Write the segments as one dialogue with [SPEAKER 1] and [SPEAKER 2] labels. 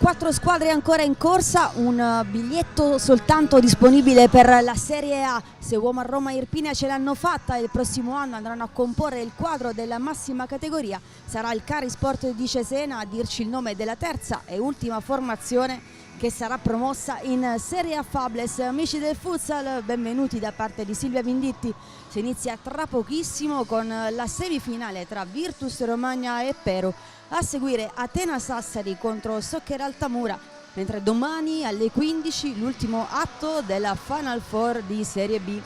[SPEAKER 1] 4 squadre ancora in corsa, un biglietto soltanto disponibile per la Serie A. Se Uomo a Roma e Irpinia ce l'hanno fatta, il prossimo anno andranno a comporre il quadro della massima categoria. Sarà il Carisport di Cesena a dirci il nome della terza e ultima formazione che sarà promossa in Serie A Fables. Amici del futsal, benvenuti da parte di Silvia Vinditti. Si inizia tra pochissimo con la semifinale tra Virtus Romagna e Pero. A seguire Atena Sassari contro Soccer Altamura, mentre domani alle 15 l'ultimo atto della Final Four di Serie B.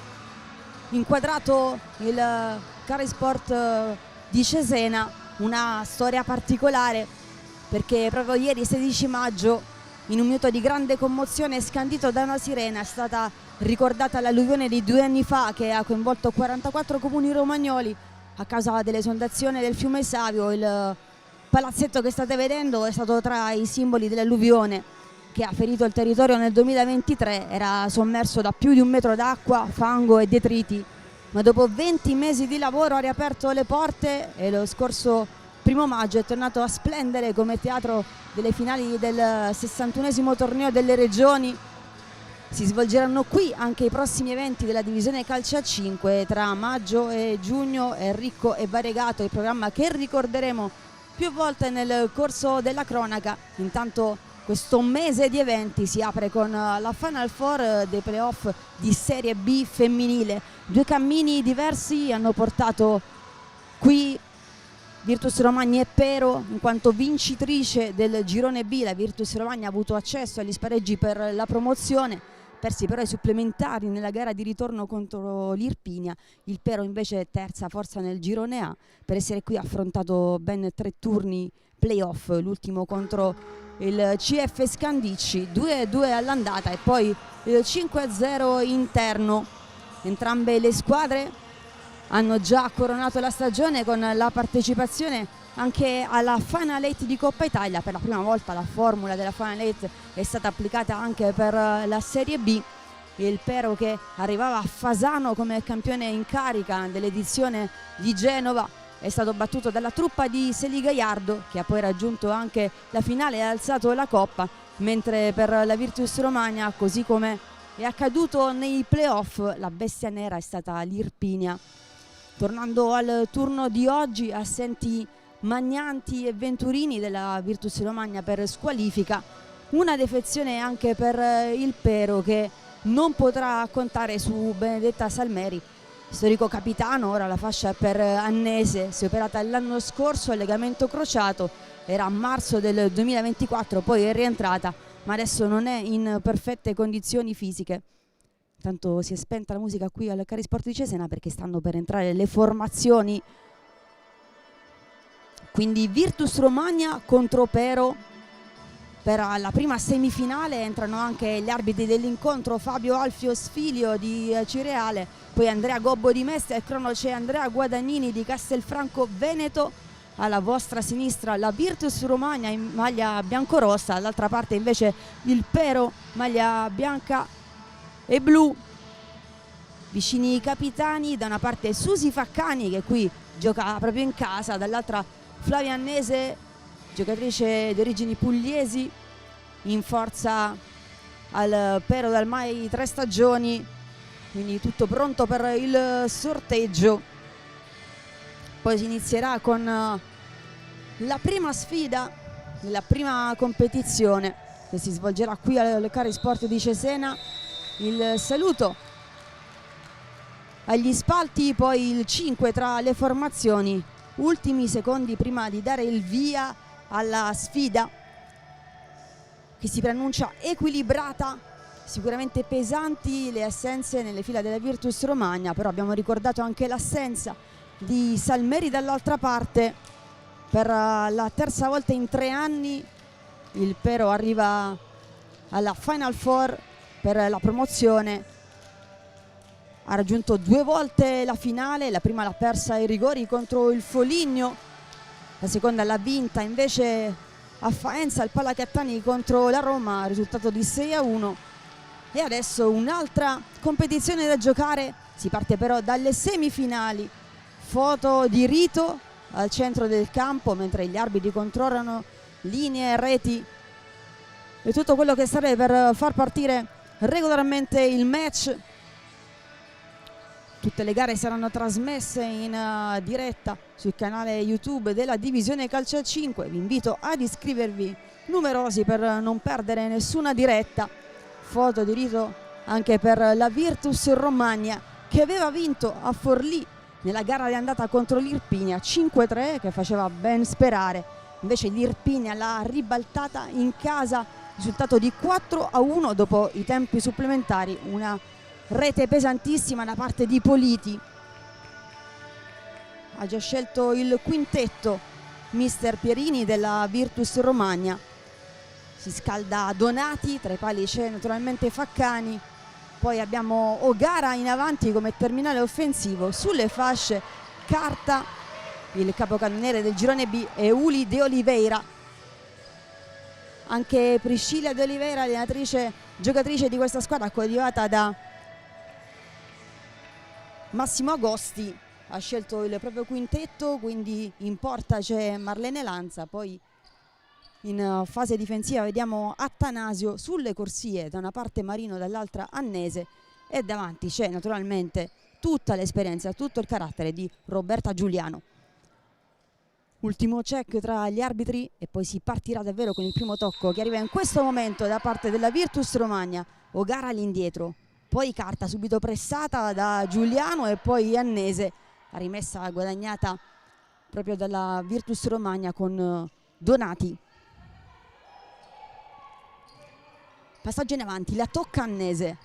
[SPEAKER 1] Inquadrato il Carisport di Cesena, una storia particolare perché proprio ieri 16 maggio, in un minuto di grande commozione scandito da una sirena, è stata ricordata l'alluvione di 2 anni fa che ha coinvolto 44 comuni romagnoli a causa dell'esondazione del fiume Savio. Il palazzetto che state vedendo è stato tra i simboli dell'alluvione che ha ferito il territorio nel 2023, era sommerso da più di 1 metro d'acqua, fango e detriti, ma dopo 20 mesi di lavoro ha riaperto le porte e lo scorso 1° maggio è tornato a splendere come teatro delle finali del 61esimo torneo delle regioni. Si svolgeranno qui anche i prossimi eventi della divisione calcio a 5 tra maggio e giugno. È ricco e variegato il programma che ricorderemo più volte nel corso della cronaca. Intanto questo mese di eventi si apre con la Final Four dei playoff di Serie B femminile. 2 cammini diversi hanno portato qui Virtus Romagna e Pero in quanto vincitrice del girone B. La Virtus Romagna ha avuto accesso agli spareggi per la promozione, persi però i supplementari nella gara di ritorno contro l'Irpinia. Il Pero invece è terza forza nel girone A, per essere qui ha affrontato ben 3 turni playoff, l'ultimo contro il CF Scandicci, 2-2 all'andata e poi il 5-0 interno. Entrambe le squadre hanno già coronato la stagione con la partecipazione anche alla Final 8 di Coppa Italia. Per la prima volta la formula della Final 8 è stata applicata anche per la Serie B. Il Pero, che arrivava a Fasano come campione in carica dell'edizione di Genova, è stato battuto dalla truppa di Seli Gaiardo, che ha poi raggiunto anche la finale e ha alzato la coppa, mentre per la Virtus Romagna, così come è accaduto nei playoff, la bestia nera è stata l'Irpinia. Tornando al turno di oggi, assenti Magnanti e Venturini della Virtus Romagna per squalifica, una defezione anche per il Pero, che non potrà contare su Benedetta Salmeri, storico capitano. Ora la fascia per Annese, si è operata l'anno scorso al legamento crociato, era a marzo del 2024, poi è rientrata ma adesso non è in perfette condizioni fisiche. Tanto si è spenta la musica qui al Carisport di Cesena perché stanno per entrare le formazioni. Quindi Virtus Romagna contro Pero per la prima semifinale. Entrano anche gli arbitri dell'incontro, Fabio Alfio Sfilio di Cireale, poi Andrea Gobbo di Mestre, al cronoce Andrea Guadagnini di Castelfranco Veneto. Alla vostra sinistra la Virtus Romagna in maglia biancorossa, dall'altra parte invece il Pero maglia bianca e blu. Vicini i capitani, da una parte Susi Faccani che qui gioca proprio in casa, dall'altra Flavia Annese, giocatrice di origini pugliesi, in forza al Pero da ormai 3 stagioni, quindi tutto pronto per il sorteggio. Poi si inizierà con la prima sfida della prima competizione che si svolgerà qui al Carisport di Cesena. Il saluto agli spalti, poi il 5 tra le formazioni, ultimi secondi prima di dare il via alla sfida che si preannuncia equilibrata. Sicuramente pesanti le assenze nelle fila della Virtus Romagna, però abbiamo ricordato anche l'assenza di Salmeri dall'altra parte. Per la terza volta in 3 anni il Pero arriva alla Final Four per la promozione, ha raggiunto 2 volte la finale, la prima l'ha persa ai rigori contro il Foligno, la seconda l'ha vinta invece a Faenza al Palacattani contro la Roma, risultato di 6-1. E adesso un'altra competizione da giocare, si parte però dalle semifinali. Foto di rito al centro del campo mentre gli arbitri controllano linee e reti e tutto quello che serve per far partire regolarmente il match. Tutte le gare saranno trasmesse in diretta sul canale YouTube della Divisione Calcio 5. Vi invito ad iscrivervi numerosi per non perdere nessuna diretta. Foto di rito anche per la Virtus Romagna, che aveva vinto a Forlì nella gara di andata contro l'Irpinia 5-3, che faceva ben sperare. Invece l'Irpinia l'ha ribaltata in casa, risultato di 4-1 dopo i tempi supplementari. Una rete pesantissima da parte di Politi. Ha già scelto il quintetto mister Pierini della Virtus Romagna. Si scalda Donati, tra i pali c'è naturalmente Faccani, poi abbiamo O'Gara in avanti come terminale offensivo. Sulle fasce Carta, il capocannoniere del girone B, e Uli De Oliveira. Anche Priscilla De Oliveira, allenatrice, giocatrice di questa squadra, coadiuvata da Massimo Agosti, ha scelto il proprio quintetto, quindi in porta c'è Marlene Lanza, poi in fase difensiva vediamo Attanasio, sulle corsie da una parte Marino, dall'altra Annese, e davanti c'è naturalmente tutta l'esperienza, tutto il carattere di Roberta Giuliano. Ultimo check tra gli arbitri e poi si partirà davvero con il primo tocco che arriva in questo momento da parte della Virtus Romagna. O'Gara all'indietro, poi Carta subito pressata da Giuliano e poi Annese, la rimessa guadagnata proprio dalla Virtus Romagna con Donati. Passaggio in avanti, la tocca Annese,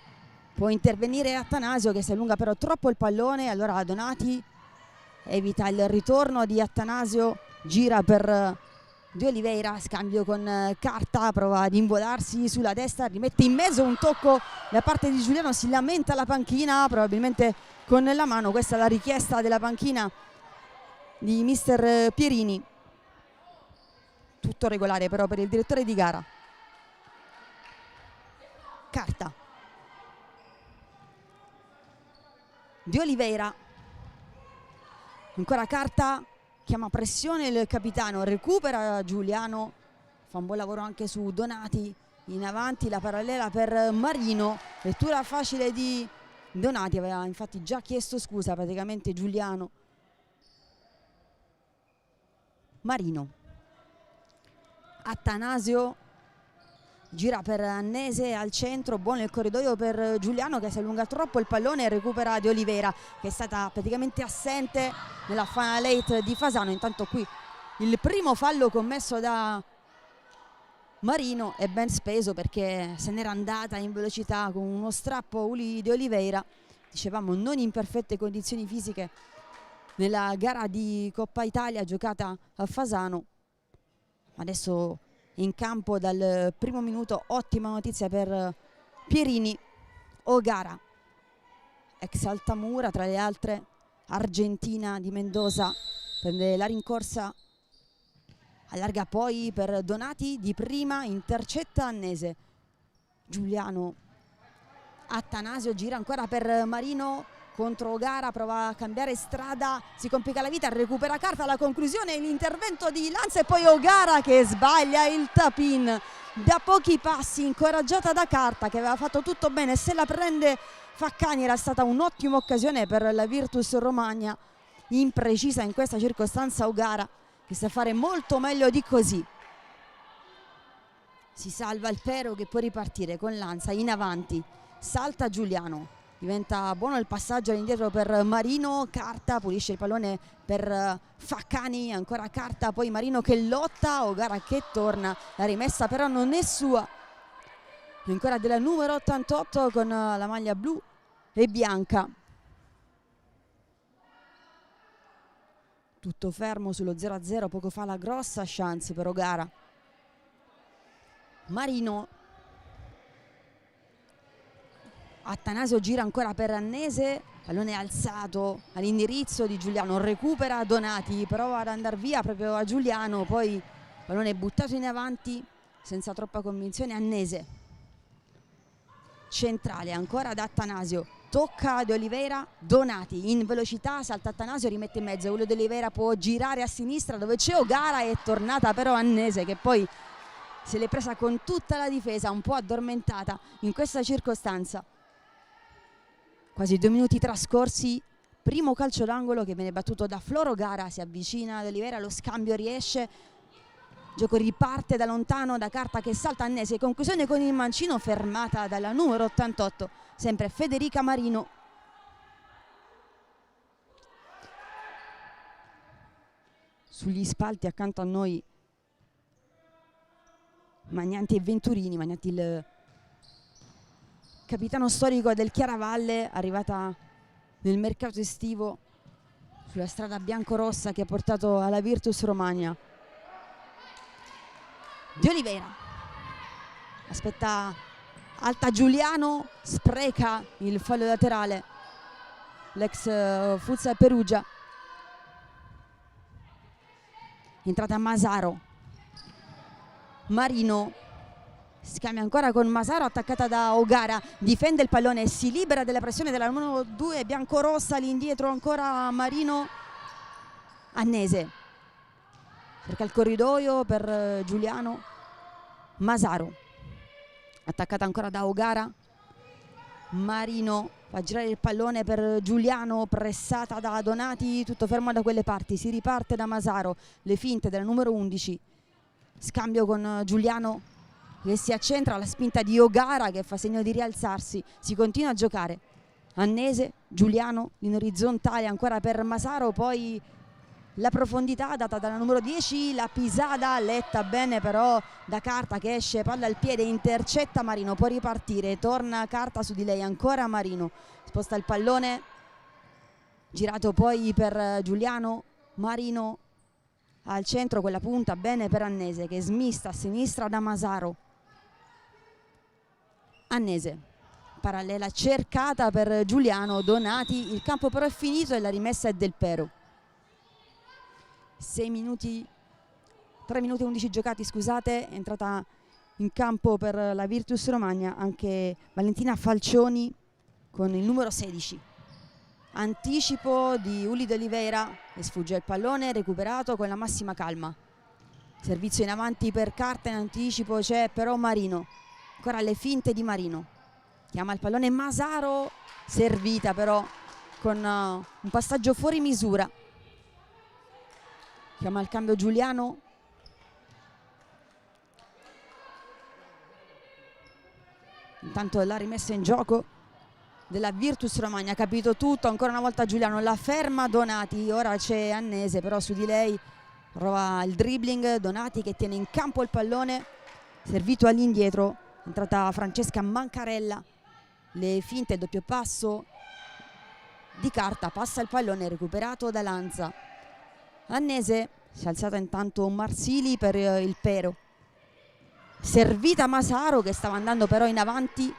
[SPEAKER 1] può intervenire Attanasio che si allunga però troppo il pallone, allora Donati evita il ritorno di Attanasio, gira per De Oliveira, scambio con Carta, prova ad involarsi sulla destra, rimette in mezzo un tocco da parte di Giuliano, si lamenta la panchina probabilmente con la mano. Questa è la richiesta della panchina di mister Pierini. Tutto regolare però per il direttore di gara. Carta, De Oliveira, ancora Carta, chiama pressione il capitano, recupera Giuliano, fa un buon lavoro anche su Donati, in avanti la parallela per Marino, lettura facile di Donati, aveva infatti già chiesto scusa praticamente Giuliano. Marino, Attanasio gira per Annese al centro, buono il corridoio per Giuliano che si allunga troppo il pallone e recupera De Oliveira che è stata praticamente assente nella final eight di Fasano. Intanto qui il primo fallo commesso da Marino è ben speso perché se n'era andata in velocità con uno strappo Uli De Oliveira, dicevamo non in perfette condizioni fisiche nella gara di Coppa Italia giocata a Fasano. Adesso in campo dal primo minuto, ottima notizia per Pierini. O'Gara, ex Altamura, tra le altre, argentina di Mendoza, prende la rincorsa, allarga poi per Donati, di prima intercetta Annese. Giuliano, Attanasio gira ancora per Marino contro O'Gara, prova a cambiare strada, si complica la vita, recupera Carta, alla conclusione l'intervento di Lanza e poi O'Gara che sbaglia il tap-in da pochi passi, incoraggiata da Carta che aveva fatto tutto bene. Se la prende Faccani, era stata un'ottima occasione per la Virtus Romagna, imprecisa in questa circostanza O'Gara che sa fare molto meglio di così. Si salva il Pero che può ripartire con Lanza in avanti, salta Giuliano, diventa buono il passaggio all'indietro per Marino. Carta pulisce il pallone per Faccani, ancora Carta, poi Marino che lotta, O'Gara che torna, la rimessa però non è sua, ancora della numero 88 con la maglia blu e bianca. Tutto fermo sullo 0-0, poco fa la grossa chance per O'Gara. Marino, Attanasio gira ancora per Annese, pallone alzato all'indirizzo di Giuliano, recupera Donati, prova ad andare via proprio a Giuliano, poi pallone buttato in avanti senza troppa convinzione. Annese, centrale ancora ad Attanasio, tocca De Oliveira, Donati in velocità, salta Attanasio, rimette in mezzo, Uli De Oliveira può girare a sinistra dove c'è O'Gara, è tornata però Annese che poi se l'è presa con tutta la difesa, un po' addormentata in questa circostanza. Quasi 2 minuti trascorsi, primo calcio d'angolo che viene battuto da Floro Gara, si avvicina ad Oliveira, lo scambio riesce, gioco riparte da lontano, da Carta che salta Annese, conclusione con il mancino fermata dalla numero 88, sempre Federica Marino. Sugli spalti accanto a noi Magnanti e Venturini, Magnanti il capitano storico del Chiaravalle, arrivata nel mercato estivo sulla strada biancorossa che ha portato alla Virtus Romagna. Di Oliveira aspetta alta Giuliano, spreca il fallo laterale l'ex Futsal Perugia. Entrata Masaro, Marino scambia ancora con Masaro, attaccata da O'Gara, difende il pallone, si libera della pressione della numero 2 biancorossa, all'indietro ancora Marino. Annese cerca il corridoio per Giuliano, Masaro attaccata ancora da O'Gara, Marino fa girare il pallone per Giuliano, pressata da Donati, tutto fermo da quelle parti, si riparte da Masaro, le finte della numero 11, scambio con Giuliano che si accentra, la spinta di O'Gara che fa segno di rialzarsi, si continua a giocare. Annese, Giuliano in orizzontale ancora per Masaro, poi la profondità data dalla numero 10, la pisata letta bene però da Carta che esce, palla al piede, intercetta Marino, può ripartire, torna Carta su di lei, ancora Marino, sposta il pallone, girato poi per Giuliano, Marino al centro, quella punta bene per Annese che smista a sinistra da Masaro. Annese, parallela cercata per Giuliano, Donati, il campo però è finito e la rimessa è del Pero. 3 minuti e 11 giocati, scusate, è entrata in campo per la Virtus Romagna anche Valentina Falcioni con il numero 16. Anticipo di Uli de Oliveira e sfugge il pallone, recuperato con la massima calma. Servizio in avanti per Carta, in anticipo c'è però Marino. Ancora le finte di Marino, chiama il pallone Masaro, servita però con un passaggio fuori misura. Chiama il cambio Giuliano, intanto la rimessa in gioco della Virtus Romagna, ha capito tutto, ancora una volta Giuliano la ferma Donati, ora c'è Annese però su di lei, prova il dribbling, Donati che tiene in campo il pallone, servito all'indietro. Entrata Francesca Mancarella, le finte, il doppio passo di Carta, passa il pallone recuperato da Lanza. Annese, si è alzata intanto Marsili per il Pero, servita Masaro che stava andando però in avanti,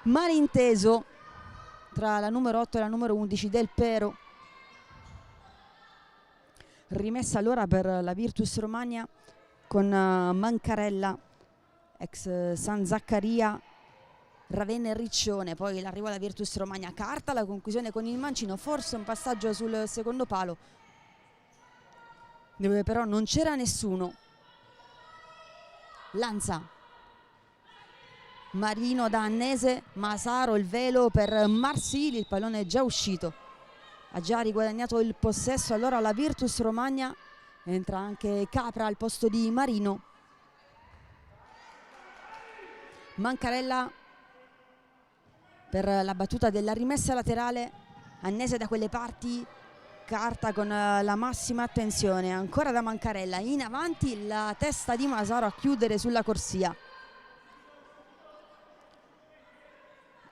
[SPEAKER 1] malinteso tra la numero 8 e la numero 11 del Pero. Rimessa allora per la Virtus Romagna con Mancarella, ex San Zaccaria, Ravenna e Riccione, poi l'arrivo alla Virtus Romagna. Carta, la conclusione con il mancino, forse un passaggio sul secondo palo dove però non c'era nessuno. Lanza, Marino da Annese, Masaro, il velo per Marsili, il pallone è già uscito, ha già riguadagnato il possesso allora la Virtus Romagna. Entra anche Capra al posto di Marino. Mancarella per la battuta della rimessa laterale, Annese da quelle parti, Carta con la massima attenzione, ancora da Mancarella, in avanti la testa di Masaro a chiudere sulla corsia.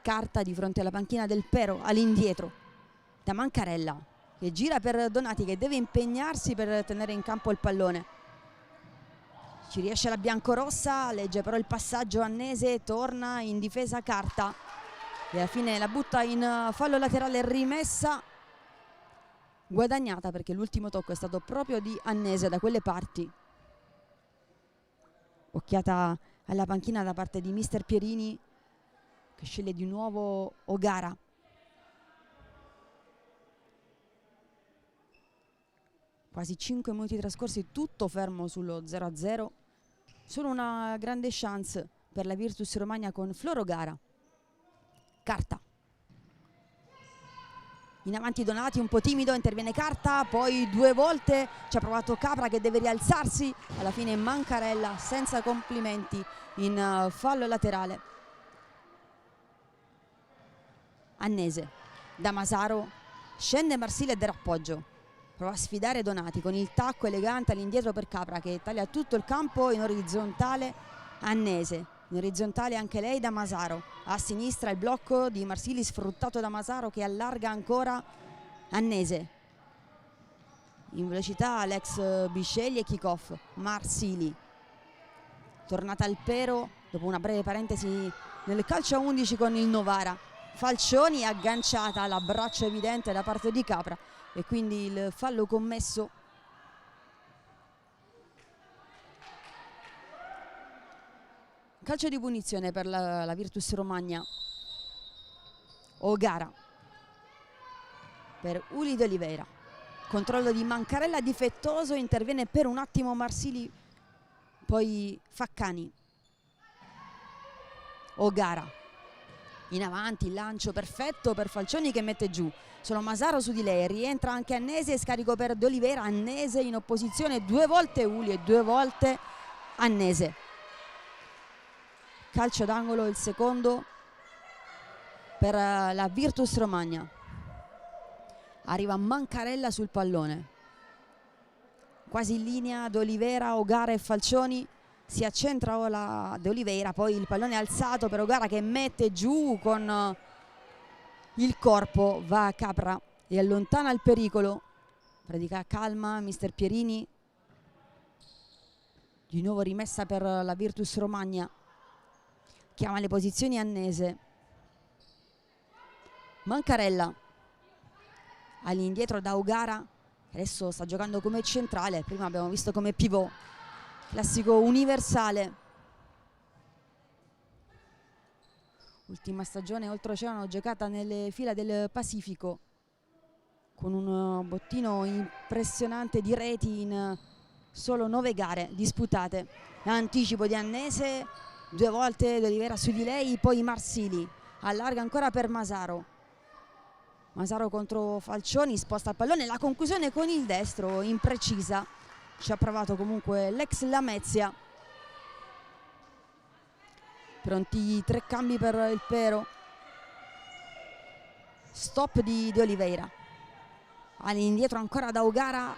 [SPEAKER 1] Carta di fronte alla panchina del Pero, all'indietro da Mancarella che gira per Donati che deve impegnarsi per tenere in campo il pallone. Ci riesce la biancorossa, legge però il passaggio Annese, torna in difesa Carta e alla fine la butta in fallo laterale, rimessa guadagnata perché l'ultimo tocco è stato proprio di Annese da quelle parti. Occhiata alla panchina da parte di mister Pierini che sceglie di nuovo O'Gara. Quasi 5 minuti trascorsi, tutto fermo sullo 0-0. Solo una grande chance per la Virtus Romagna con Floro Gara. Carta. In avanti Donati, un po' timido, interviene Carta, poi 2 volte ci ha provato Capra che deve rialzarsi, alla fine Mancarella senza complimenti in fallo laterale. Annese, da Masaro, scende Marsile e dà appoggio, prova a sfidare Donati con il tacco elegante all'indietro per Capra che taglia tutto il campo in orizzontale. Annese, in orizzontale anche lei da Masaro, a sinistra il blocco di Marsili sfruttato da Masaro che allarga ancora. Annese in velocità, Alex Biscegli e kick-off. Marsili tornata al pero dopo una breve parentesi nel calcio a 11 con il Novara. Falcioni agganciata, l'abbraccio evidente da parte di Capra e quindi il fallo commesso. Calcio di punizione per la Virtus Romagna. O'Gara per Uli d'Oliveira. Controllo di Mancarella difettoso, interviene per un attimo Marsili, poi Faccani. O'Gara in avanti, il lancio perfetto per Falcioni che mette giù. Solo Masaro su di lei, rientra anche Annese, scarico per d'Oliveira. Annese in opposizione 2 volte Uli e 2 volte Annese. Calcio d'angolo, il secondo per la Virtus Romagna. Arriva Mancarella sul pallone, quasi in linea d'Oliveira, O'Gara e Falcioni. Si accentra ora d'Oliveira, poi il pallone è alzato per O'Gara che mette giù con il corpo, va a Capra e allontana il pericolo. Predica calma mister Pierini. Di nuovo rimessa per la Virtus Romagna. Chiama le posizioni Annese. Mancarella all'indietro da O'Gara, adesso sta giocando come centrale, prima abbiamo visto come pivot, classico universale. Ultima stagione oltreoceano giocata nelle fila del Pacifico, con un bottino impressionante di reti in solo 9 gare disputate. Anticipo di Annese, 2 volte d'Oliveira su di lei, poi Marsili allarga ancora per Masaro. Masaro contro Falcioni, sposta il pallone, la conclusione con il destro imprecisa, ci ha provato comunque l'ex Lamezia. Pronti 3 cambi per il pero. Stop di Oliveira, all'indietro ancora da O'Gara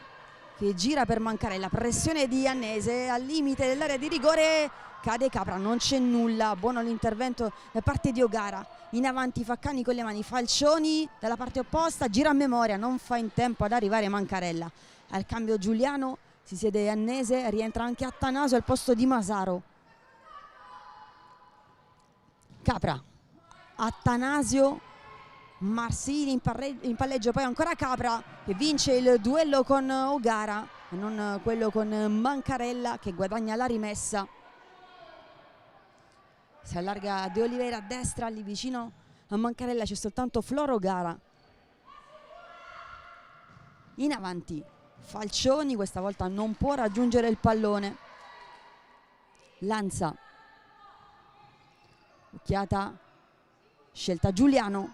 [SPEAKER 1] che gira per Mancarella, pressione di Annese al limite dell'area di rigore, cade Capra, non c'è nulla. Buono l'intervento da parte di O'Gara. In avanti Faccani con le mani, Falcioni dalla parte opposta, gira a memoria, non fa in tempo ad arrivare Mancarella. Al cambio Giuliano, si siede Annese, rientra anche Attanasio al posto di Masaro. Capra, Attanasio, Marsili in palleggio, poi ancora Capra che vince il duello con O'Gara e non quello con Mancarella che guadagna la rimessa. Si allarga De Oliveira a destra, lì vicino a Mancarella c'è soltanto Floro O'Gara. In avanti Falcioni, questa volta non può raggiungere il pallone. Lanza, occhiata, scelta Giuliano,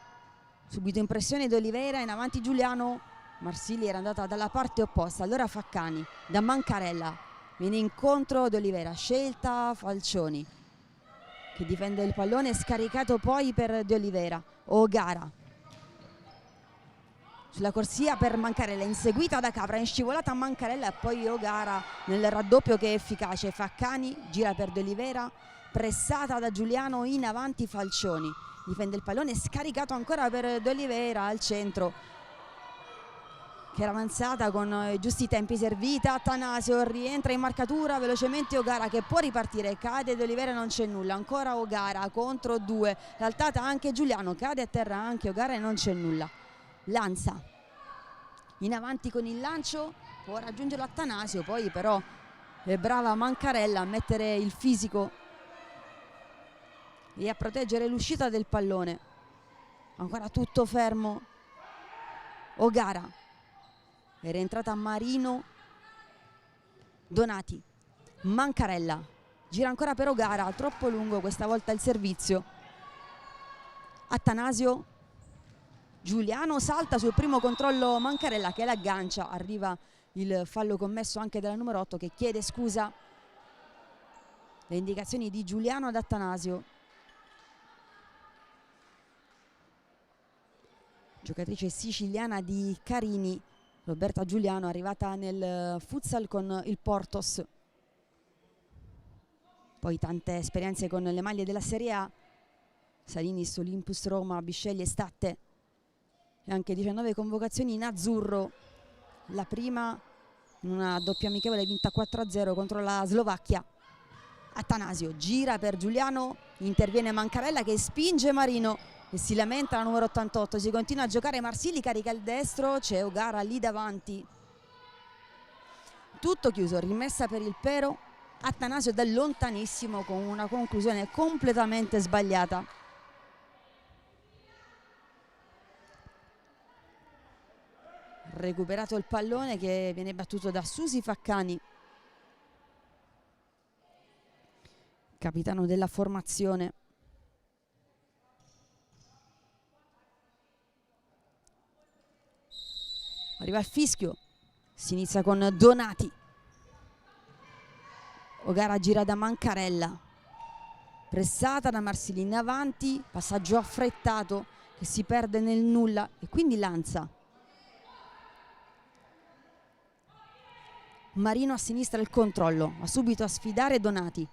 [SPEAKER 1] subito impressione di Oliveira, in avanti Giuliano. Marsili era andata dalla parte opposta, allora Faccani da Mancarella, viene incontro di Oliveira, scelta Falcioni che difende il pallone, scaricato poi per De Oliveira. O'Gara sulla corsia per Mancarella, inseguita da Capra, in scivolata a Mancarella e poi O'Gara nel raddoppio che è efficace. Faccani gira per De Oliveira, pressata da Giuliano, in avanti Falcioni, difende il pallone, scaricato ancora per De Oliveira al centro che era avanzata con i giusti tempi, servita Attanasio, rientra in marcatura velocemente O'Gara che può ripartire, cade De Oliveira, non c'è nulla, ancora O'Gara contro 2, l'altata anche Giuliano, cade a terra anche O'Gara e non c'è nulla. Lanza in avanti con il lancio, può raggiungere Attanasio, poi però è brava Mancarella a mettere il fisico e a proteggere l'uscita del pallone. Ancora tutto fermo. O'Gara, è rientrata Marino, Donati, Mancarella, gira ancora per O'Gara, troppo lungo questa volta il servizio. Attanasio, Giuliano salta sul primo controllo Mancarella che l'aggancia, arriva il fallo commesso anche dalla numero 8 che chiede scusa. Le indicazioni di Giuliano ad Attanasio. Giocatrice siciliana di Carini, Roberta Giuliano, arrivata nel futsal con il Portos. Poi tante esperienze con le maglie della Serie A, Salinis, Olympus Roma, Bisceglie, Statte e anche 19 convocazioni in azzurro. La prima in una doppia amichevole vinta 4-0 contro la Slovacchia. Attanasio gira per Giuliano, interviene Mancarella che spinge Marino e si lamenta la numero 88. Si continua a giocare, Marsili carica il destro, c'è O'Gara lì davanti. Tutto chiuso, rimessa per il Pero. Attanasio da lontanissimo con una conclusione completamente sbagliata. Recuperato il pallone che viene battuto da Susi Faccani, capitano della formazione. Arriva il fischio, si inizia con Donati. O'Gara gira da Mancarella, pressata da Marsili in avanti, passaggio affrettato che si perde nel nulla e quindi Lanza. Marino a sinistra il controllo, va subito a sfidare Donati.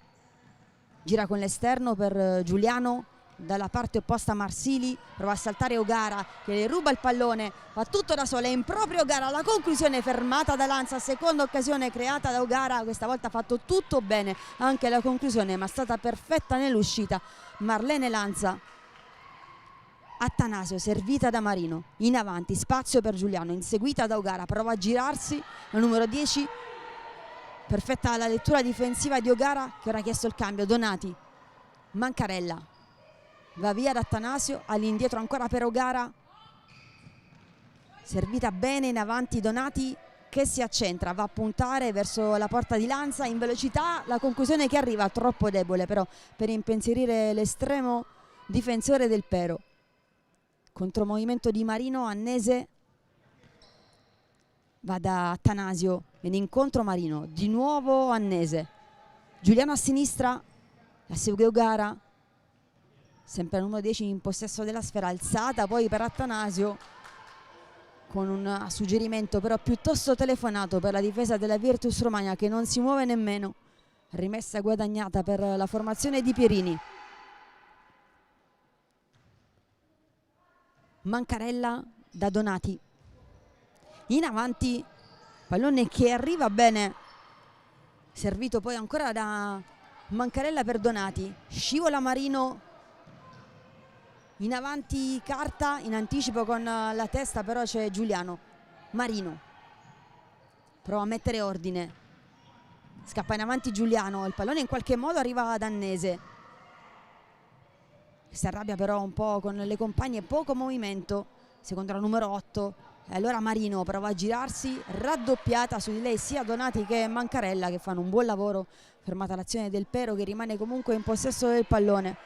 [SPEAKER 1] Gira con l'esterno per Giuliano, dalla parte opposta Marsili, prova a saltare O'Gara che le ruba il pallone, va tutto da sola, è improprio O'Gara, la conclusione fermata da Lanza, seconda occasione creata da O'Gara, questa volta ha fatto tutto bene, anche la conclusione ma è stata perfetta nell'uscita. Marlene Lanza. Attanasio, servita da Marino, in avanti, spazio per Giuliano, inseguita da O'Gara, prova a girarsi, la numero 10, perfetta la lettura difensiva di O'Gara che ora ha chiesto il cambio. Donati, Mancarella, va via da Attanasio, all'indietro ancora per O'Gara, servita bene in avanti Donati che si accentra, va a puntare verso la porta di Lanza in velocità, la conclusione che arriva troppo debole però per impensierire l'estremo difensore del Pero. Contromovimento di Marino, Annese va da Attanasio, viene incontro Marino, di nuovo Annese, Giuliano a sinistra, la segue O'Gara, sempre al numero 10 in possesso della sfera, alzata poi per Attanasio con un suggerimento però piuttosto telefonato per la difesa della Virtus Romagna che non si muove nemmeno. Rimessa guadagnata per la formazione di Pierini. Mancarella da Donati, in avanti, pallone che arriva bene, servito poi ancora da Mancarella per Donati, scivola Marino, in avanti Carta, in anticipo con la testa però c'è Giuliano. Marino prova a mettere ordine, scappa in avanti Giuliano, il pallone in qualche modo arriva ad Annese, si arrabbia però un po' con le compagne, poco movimento secondo la numero 8 e allora Marino prova a girarsi, raddoppiata su di lei sia Donati che Mancarella che fanno un buon lavoro, fermata l'azione del Pero che rimane comunque in possesso del pallone.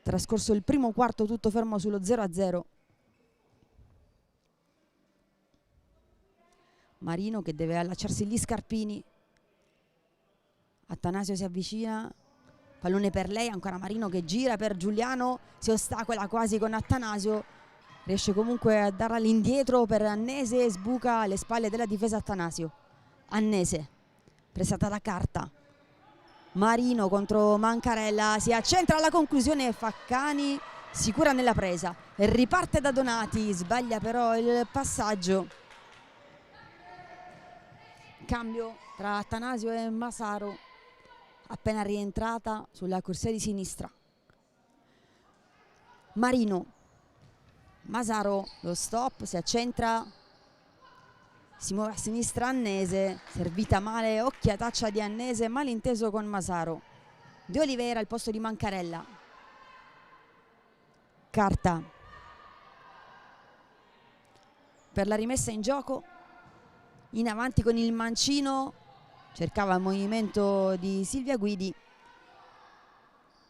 [SPEAKER 1] Trascorso il primo quarto, tutto fermo sullo 0-0. Marino che deve allacciarsi gli scarpini, Attanasio si avvicina, pallone per lei, ancora Marino che gira per Giuliano, si ostacola quasi con Attanasio, riesce comunque a darla all'indietro per Annese, sbuca alle spalle della difesa Attanasio. Annese, pressata da Carta, Marino contro Mancarella, si accentra alla conclusione, Faccani sicura nella presa e riparte da Donati, sbaglia però il passaggio. Cambio tra Attanasio e Masaro, appena rientrata sulla corsia di sinistra. Marino, Masaro, lo stop, si accentra, si muove a sinistra Annese, servita male, occhiataccia di Annese, malinteso con Masaro. De Oliveira al posto di Mancarella. Carta per la rimessa in gioco, in avanti con il mancino cercava il movimento di Silvia Guidi,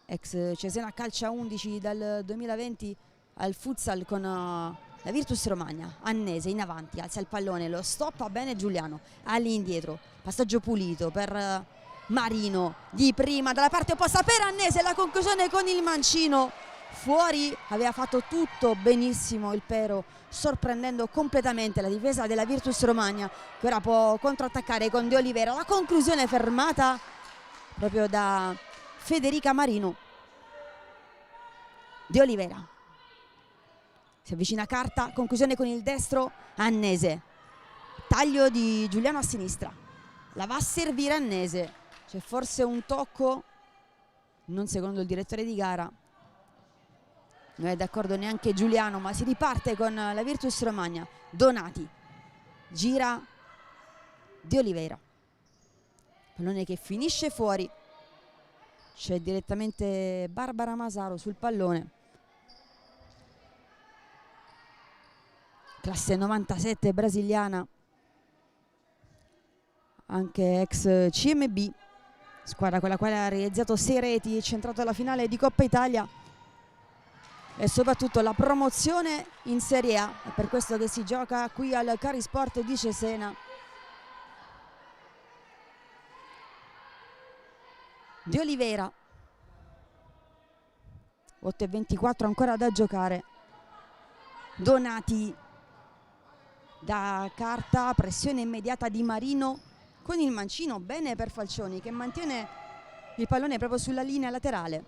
[SPEAKER 1] ex Cesena Calcia 11 dal 2020 al futsal con la Virtus Romagna. Annese in avanti, alza il pallone, lo stoppa bene Giuliano, all'indietro, passaggio pulito per Marino, di prima dalla parte opposta per Annese, la conclusione con il mancino fuori. Aveva fatto tutto benissimo il Pero, sorprendendo completamente la difesa della Virtus Romagna, che ora può contrattaccare con De Olivera. La conclusione fermata proprio da Federica Marino. De Olivera si avvicina a Carta, conclusione con il destro, Annese, taglio di Giuliano a sinistra, la va a servire Annese, c'è forse un tocco, non secondo il direttore di gara, non è d'accordo neanche Giuliano, ma si riparte con la Virtus Romagna. Donati gira De Olivera, pallone che finisce fuori, c'è direttamente Barbara Masaro sul pallone, classe 97 brasiliana, anche ex CMB, squadra con la quale ha realizzato 6 reti, è centrato alla finale di Coppa Italia e soprattutto la promozione in Serie A. È per questo che si gioca qui al Carisport di Cesena. De Olivera, 8:24 ancora da giocare. Donati da Carta, pressione immediata di Marino con il mancino, bene per Falcioni che mantiene il pallone proprio sulla linea laterale.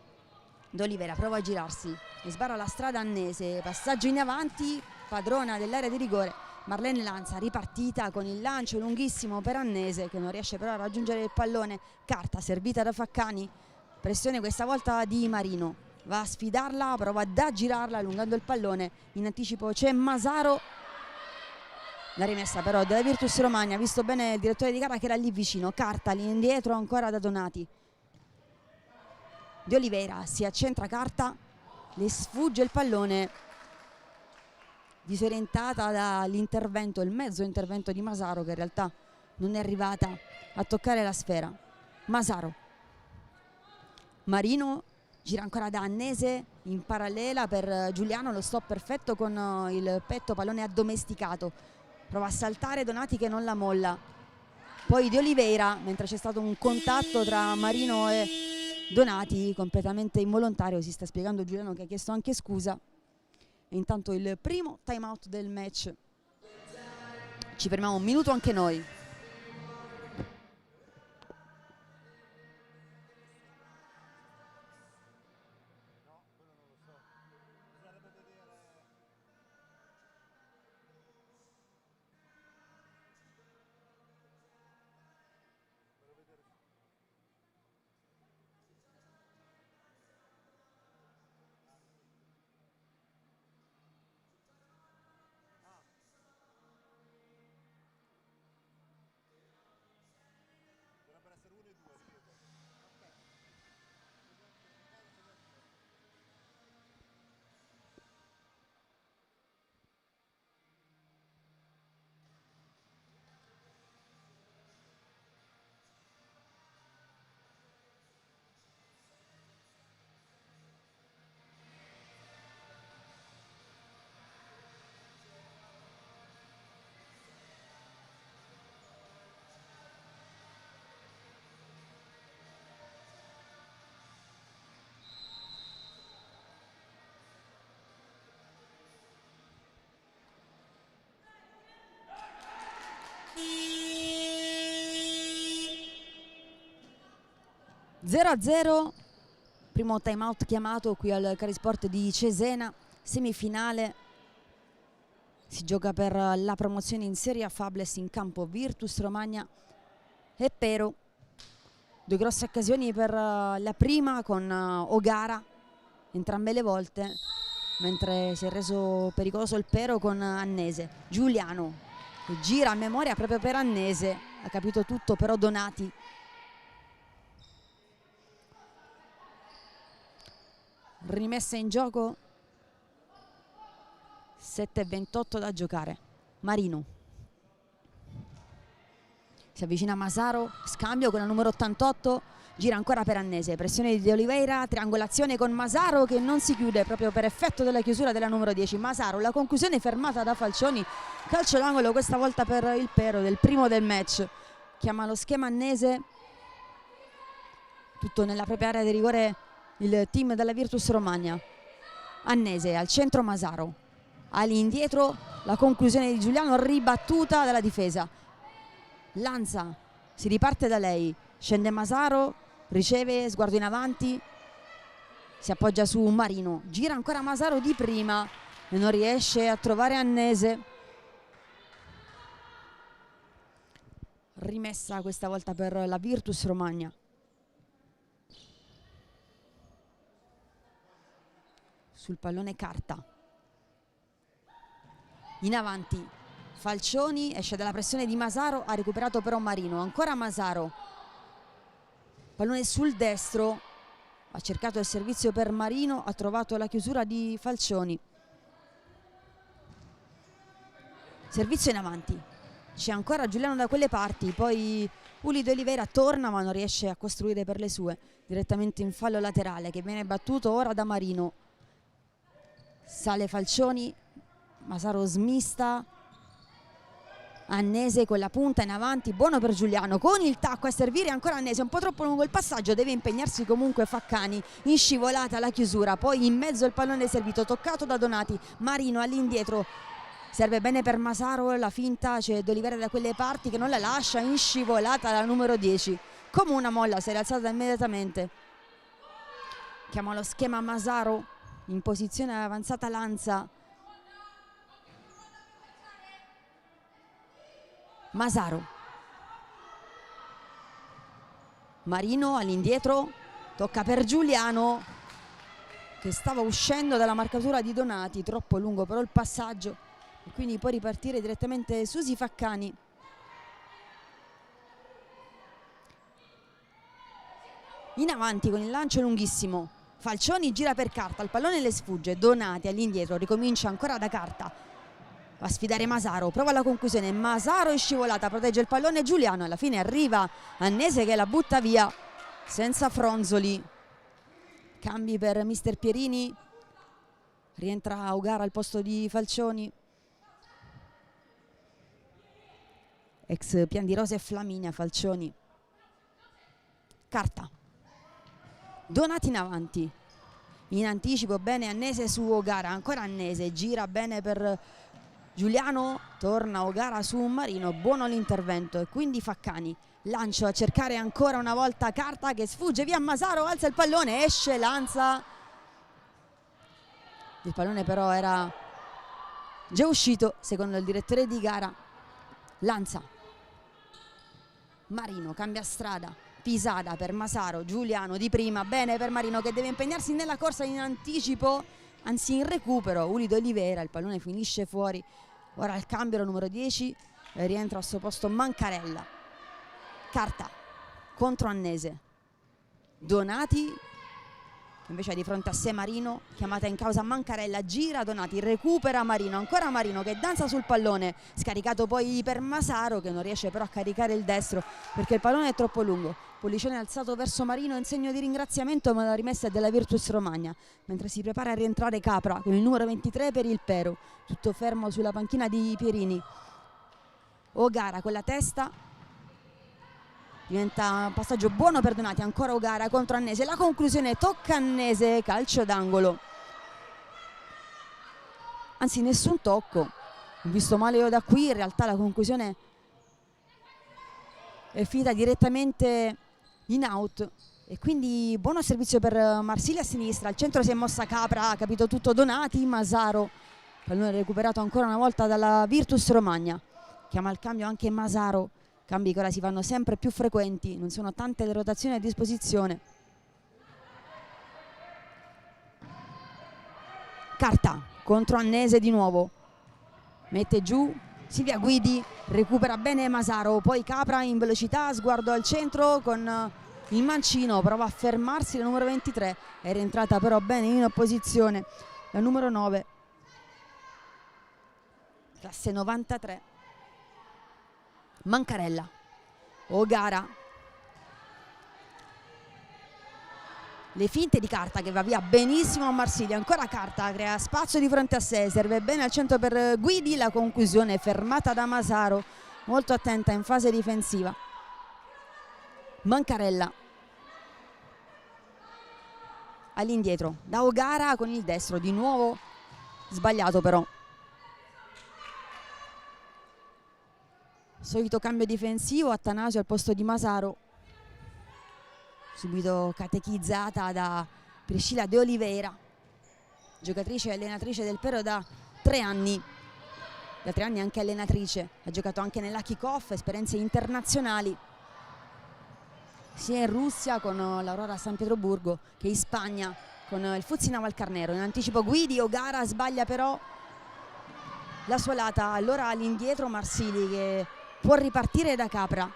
[SPEAKER 1] De Olivera prova a girarsi e sbarra la strada Annese, passaggio in avanti, padrona dell'area di rigore Marlene Lanza, ripartita con il lancio lunghissimo per Annese che non riesce però a raggiungere il pallone. Carta servita da Faccani, pressione questa volta di Marino, va a sfidarla, prova ad aggirarla allungando il pallone, in anticipo c'è Masaro. La rimessa però della Virtus Romagna, visto bene il direttore di gara che era lì vicino. Carta all'indietro ancora da Donati. De Olivera si accentra Carta, le sfugge il pallone, disorientata dall'intervento, il mezzo intervento di Masaro che in realtà non è arrivata a toccare la sfera. Masaro, Marino gira ancora da Annese in parallela per Giuliano, lo stop perfetto con il petto, pallone addomesticato. Prova a saltare Donati che non la molla. Poi De Olivera, mentre c'è stato un contatto tra Marino e Donati, completamente involontario, si sta spiegando Giuliano che ha chiesto anche scusa. E intanto il primo time out del match. Ci fermiamo un minuto anche noi. Zero a 0, primo time out chiamato qui al Carisport di Cesena, semifinale, si gioca per la promozione in Serie A. Fables in campo Virtus Romagna e Pero, due grosse occasioni per la prima con Ogara entrambe le volte, mentre si è reso pericoloso il Pero con Annese. Giuliano che gira a memoria proprio per Annese, ha capito tutto però Donati. Rimessa in gioco, 7:28 da giocare. Marino Si avvicina Masaro, scambio con la numero 88, gira ancora per Annese, pressione di Oliveira, triangolazione con Masaro che non si chiude proprio per effetto della chiusura della numero 10. Masaro, la conclusione fermata da Falcioni, calcio d'angolo questa volta per il Pero, del primo del match. Chiama lo schema Annese, tutto nella propria area di rigore il team della Virtus Romagna. Annese, al centro Masaro, all'indietro la conclusione di Giuliano ribattuta dalla difesa. Lanza, si riparte da lei, scende Masaro, riceve, sguardo in avanti, si appoggia su Marino, gira ancora Masaro di prima e non riesce a trovare Annese. Rimessa questa volta per la Virtus Romagna. Sul pallone Carta, in avanti Falcioni, esce dalla pressione di Masaro, ha recuperato però Marino, ancora Masaro, pallone sul destro, ha cercato il servizio per Marino, ha trovato la chiusura di Falcioni. Servizio in avanti, c'è ancora Giuliano da quelle parti, poi Uli de Oliveira torna ma non riesce a costruire per le sue, direttamente in fallo laterale che viene battuto ora da Marino. Sale Falcioni, Masaro smista, Annese con la punta in avanti, buono per Giuliano, con il tacco a servire ancora Annese, un po' troppo lungo il passaggio, deve impegnarsi comunque Faccani, in scivolata la chiusura, poi in mezzo il pallone servito, toccato da Donati, Marino all'indietro, serve bene per Masaro, la finta, c'è D'Olivera da quelle parti che non la lascia, in scivolata la numero 10, come una molla, si è alzata immediatamente, chiama lo schema Masaro, in posizione avanzata Lanza, Masaro, Marino all'indietro, tocca per Giuliano che stava uscendo dalla marcatura di Donati, troppo lungo però il passaggio e quindi può ripartire direttamente Susi Faccani. In avanti con il lancio lunghissimo, Falcioni gira per Carta, il pallone le sfugge, Donati all'indietro, ricomincia ancora da Carta. Va a sfidare Masaro, prova la conclusione, Masaro è scivolata, protegge il pallone Giuliano, alla fine arriva Annese che la butta via senza fronzoli. Cambi per mister Pierini, rientra Ogara al posto di Falcioni, ex Pian di Rosa e Flaminia. Falcioni, Carta, Donati in avanti, in anticipo bene Annese su Ogara, ancora Annese, gira bene per Giuliano, torna Ogara su Marino, buono l'intervento e quindi Faccani, lancio a cercare ancora una volta Carta che sfugge via Masaro, alza il pallone, esce Lanza, il pallone però era già uscito secondo il direttore di gara. Lanza, Marino cambia strada, pisata per Masaro, Giuliano di prima, bene per Marino che deve impegnarsi nella corsa in anticipo, anzi in recupero, Uli de Oliveira, il pallone finisce fuori. Ora il cambio, numero 10, rientra al suo posto Mancarella. Carta contro Annese, Donati che invece ha di fronte a sé Marino, chiamata in causa Mancarella, gira Donati, recupera Marino, ancora Marino che danza sul pallone, scaricato poi per Masaro che non riesce però a caricare il destro perché il pallone è troppo lungo. Pollicione alzato verso Marino in segno di ringraziamento, ma la rimessa è della Virtus Romagna, mentre si prepara a rientrare Capra con il numero 23 per il Pero, tutto fermo sulla panchina di Pierini. Ogara con la testa, diventa un passaggio buono per Donati, ancora Ogara contro Annese, la conclusione tocca Annese, calcio d'angolo, anzi nessun tocco, ho visto male io da qui, in realtà la conclusione è finita direttamente in out e quindi buono servizio per Marsili a sinistra, al centro si è mossa Capra, ha capito tutto Donati, Masaro, pallone recuperato ancora una volta dalla Virtus Romagna, chiama al cambio anche Masaro, cambi che ora si fanno sempre più frequenti, non sono tante le rotazioni a disposizione. Carta contro Annese di nuovo, mette giù Silvia Guidi, recupera bene Masaro, poi Capra in velocità, sguardo al centro con il mancino, prova a fermarsi la numero 23, è rientrata però bene in opposizione la numero 9, classe 93, Mancarella, O'Gara, le finte di Carta che va via benissimo a Marsili, ancora Carta, crea spazio di fronte a sé, serve bene al centro per Guidi, la conclusione fermata da Masaro, molto attenta in fase difensiva. Mancarella all'indietro da O'Gara con il destro, di nuovo sbagliato però. Solito cambio difensivo, Attanasio al posto di Masaro, subito catechizzata da Priscilla De Oliveira, giocatrice e allenatrice del Pero da 3 anni. Da 3 anni anche allenatrice, ha giocato anche nella kick-off, esperienze internazionali sia in Russia con l'Aurora San Pietroburgo che in Spagna con il Fuzzi Navalcarnero. In anticipo Guidi, O'Gara sbaglia però la sua lata, allora all'indietro Marsili che può ripartire da Capra.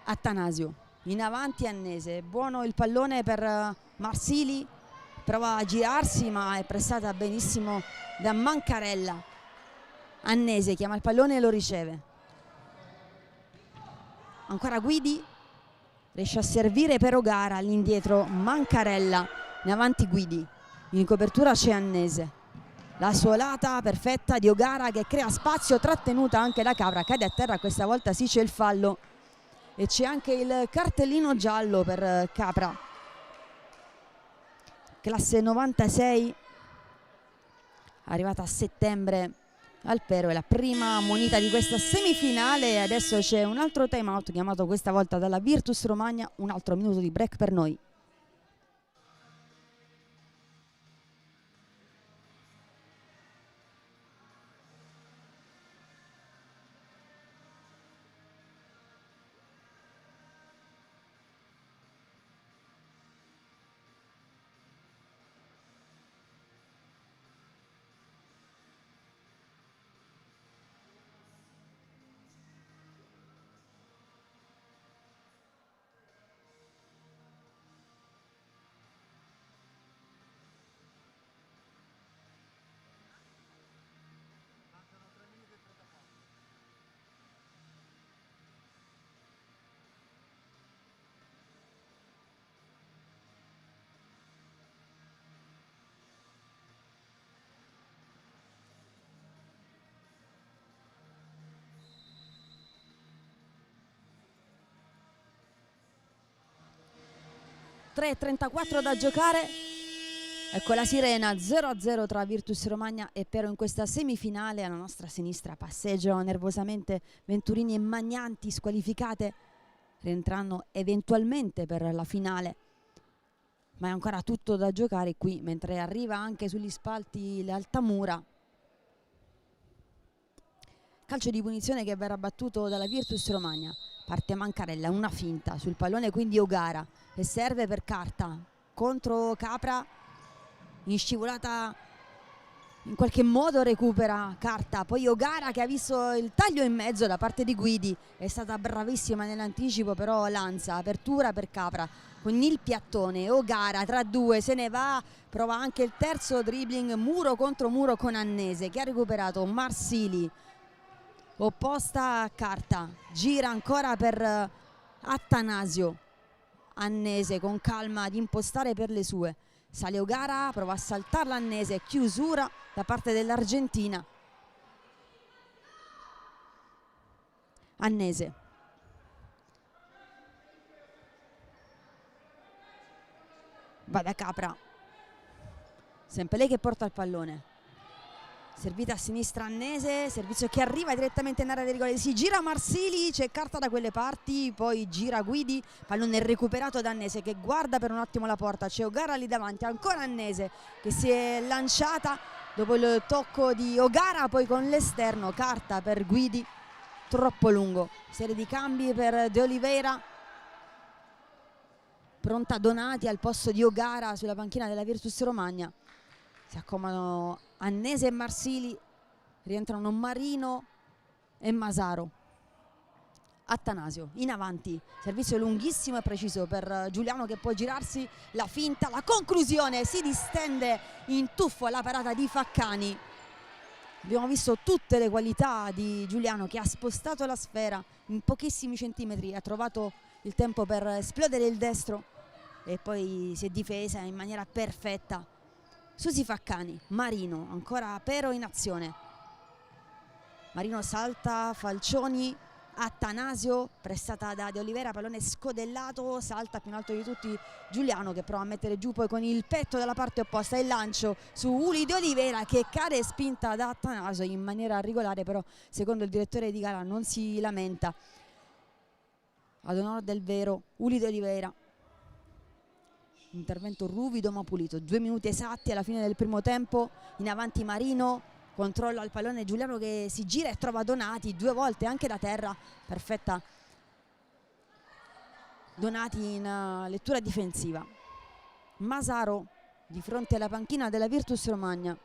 [SPEAKER 1] Attanasio in avanti, Annese, buono il pallone per Marsili, prova a girarsi ma è pressata benissimo da Mancarella. Annese chiama il pallone e lo riceve, ancora Guidi, riesce a servire per O'Gara, all'indietro Mancarella, in avanti Guidi, in copertura c'è Annese, la solata perfetta di O'Gara che crea spazio, trattenuta anche da Capra, cade a terra, questa volta sì c'è il fallo e c'è anche il cartellino giallo per Capra, classe 96, arrivata a settembre al Pero, è la prima moneta di questa semifinale. Adesso c'è un altro time out chiamato questa volta dalla Virtus Romagna, un altro minuto di break per noi. (3:34 da giocare). Ecco la sirena, 0-0 tra Virtus Romagna e Pero in questa semifinale. Alla nostra sinistra passeggiano nervosamente Venturini e Magnanti, squalificate, rientranno eventualmente per la finale, ma è ancora tutto da giocare qui, mentre arriva anche sugli spalti l'Altamura. Calcio di punizione che verrà battuto dalla Virtus Romagna. Parte Mancarella, una finta sul pallone, quindi O'Gara, e serve per Carta contro Capra, in scivolata in qualche modo recupera Carta, poi O'Gara che ha visto il taglio in mezzo da parte di Guidi, è stata bravissima nell'anticipo, però lanza, apertura per Capra con il piattone. O'Gara tra due se ne va, prova anche il terzo dribbling muro contro muro con Annese che ha recuperato Marsili, opposta a Carta, gira ancora per Attanasio. Annese con calma ad impostare per le sue, sale O'Gara, prova a saltarla Annese, chiusura da parte dell'Argentina. Annese va da Capra, sempre lei che porta il pallone, servita a sinistra Annese, servizio che arriva direttamente in area di rigore, si gira Marsili, c'è Carta da quelle parti, poi gira Guidi, pallone recuperato da Annese che guarda per un attimo la porta, c'è O'Gara lì davanti, ancora Annese che si è lanciata dopo il tocco di O'Gara, poi con l'esterno, Carta per Guidi, troppo lungo, serie di cambi per De Oliveira, pronta Donati al posto di O'Gara sulla panchina della Virtus Romagna. Si accomodano Annese e Marsili, rientrano Marino e Masaro. Attanasio in avanti, servizio lunghissimo e preciso per Giuliano che può girarsi, la finta, la conclusione, si distende in tuffo alla parata di Faccani. Abbiamo visto tutte le qualità di Giuliano, che ha spostato la sfera in pochissimi centimetri, ha trovato il tempo per esplodere il destro e poi si è difesa in maniera perfetta. Susi Faccani, Marino, ancora Pero in azione. Marino salta, Falcioni, Attanasio, pressata da De Oliveira, pallone scodellato, salta più in alto di tutti Giuliano, che prova a mettere giù poi con il petto dalla parte opposta il lancio su Uli De Oliveira, che cade spinta da Attanasio in maniera regolare, però secondo il direttore di gara non si lamenta. Ad onore del vero, Uli De Oliveira, intervento ruvido ma pulito. 2 minuti esatti alla fine del primo tempo, in avanti Marino, controlla il pallone Giuliano che si gira e trova Donati 2 volte anche da terra, perfetta Donati in lettura difensiva. Masaro di fronte alla panchina della Virtus Romagna,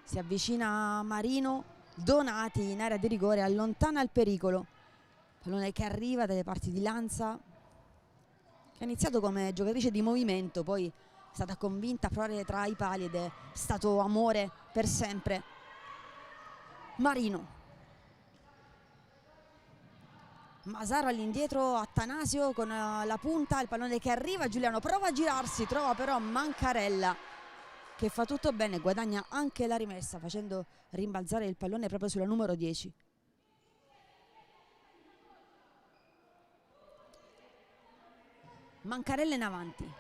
[SPEAKER 1] si avvicina Marino, Donati in area di rigore, allontana il pericolo, pallone che arriva dalle parti di Lanza, che ha iniziato come giocatrice di movimento, poi è stata convinta a provare tra i pali ed è stato amore per sempre. Marino, Masaro all'indietro, Attanasio con la punta, il pallone che arriva, Giuliano prova a girarsi, trova però Mancarella che fa tutto bene, guadagna anche la rimessa facendo rimbalzare il pallone proprio sulla numero 10. Mancarella in avanti,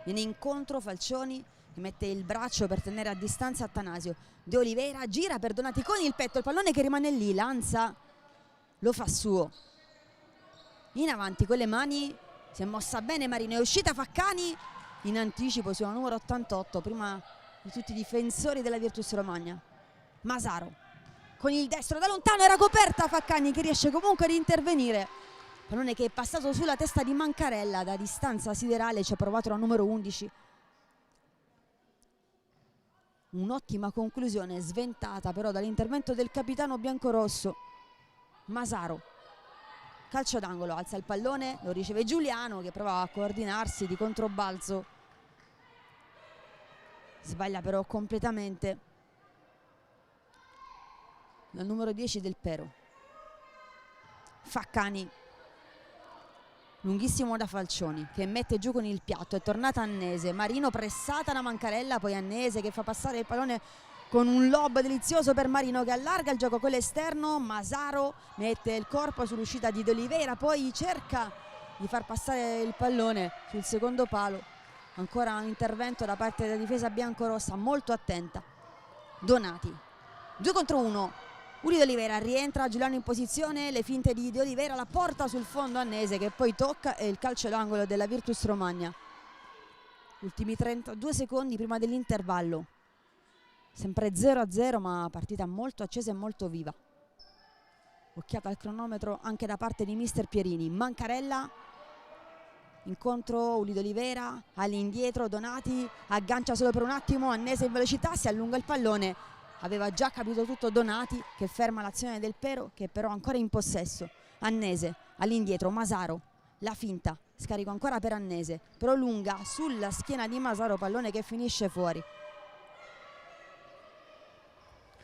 [SPEAKER 1] viene incontro Falcioni, che mette il braccio per tenere a distanza Attanasio. De Oliveira gira per Donati con il petto, il pallone che rimane lì, Lanza lo fa suo. In avanti con le mani, si è mossa bene Marino, è uscita Faccani in anticipo sulla numero 88, prima di tutti i difensori della Virtus Romagna. Masaro con il destro da lontano, era coperta Faccani che riesce comunque ad intervenire. Pallone che è passato sulla testa di Mancarella da distanza siderale, ci ha provato la numero 11. Un'ottima conclusione, sventata però dall'intervento del capitano biancorosso. Masaro, calcio d'angolo, alza il pallone, lo riceve Giuliano che prova a coordinarsi di controbalzo, sbaglia però completamente la numero 10 del Pero. Faccani, lunghissimo da Falcioni che mette giù con il piatto, è tornata Annese, Marino pressata da Mancarella, poi Annese che fa passare il pallone con un lob delizioso per Marino che allarga il gioco con l'esterno. Masaro mette il corpo sull'uscita di De Oliveira, poi cerca di far passare il pallone sul secondo palo, ancora un intervento da parte della difesa biancorossa molto attenta. Donati, 2 contro 1, Uli De Oliveira rientra, Giuliano in posizione, le finte di De Oliveira, la porta sul fondo Annese che poi tocca e il calcio d'angolo della Virtus Romagna. Ultimi 32 secondi prima dell'intervallo, sempre 0-0 ma partita molto accesa e molto viva. Occhiata al cronometro anche da parte di mister Pierini. Mancarella, incontro Uli De Oliveira, all'indietro Donati, aggancia solo per un attimo, Annese in velocità, si allunga il pallone. Aveva già capito tutto Donati che ferma l'azione del Pero, che però ancora in possesso. Annese all'indietro, Masaro, la finta, scarico ancora per Annese, però lunga sulla schiena di Masaro, pallone che finisce fuori.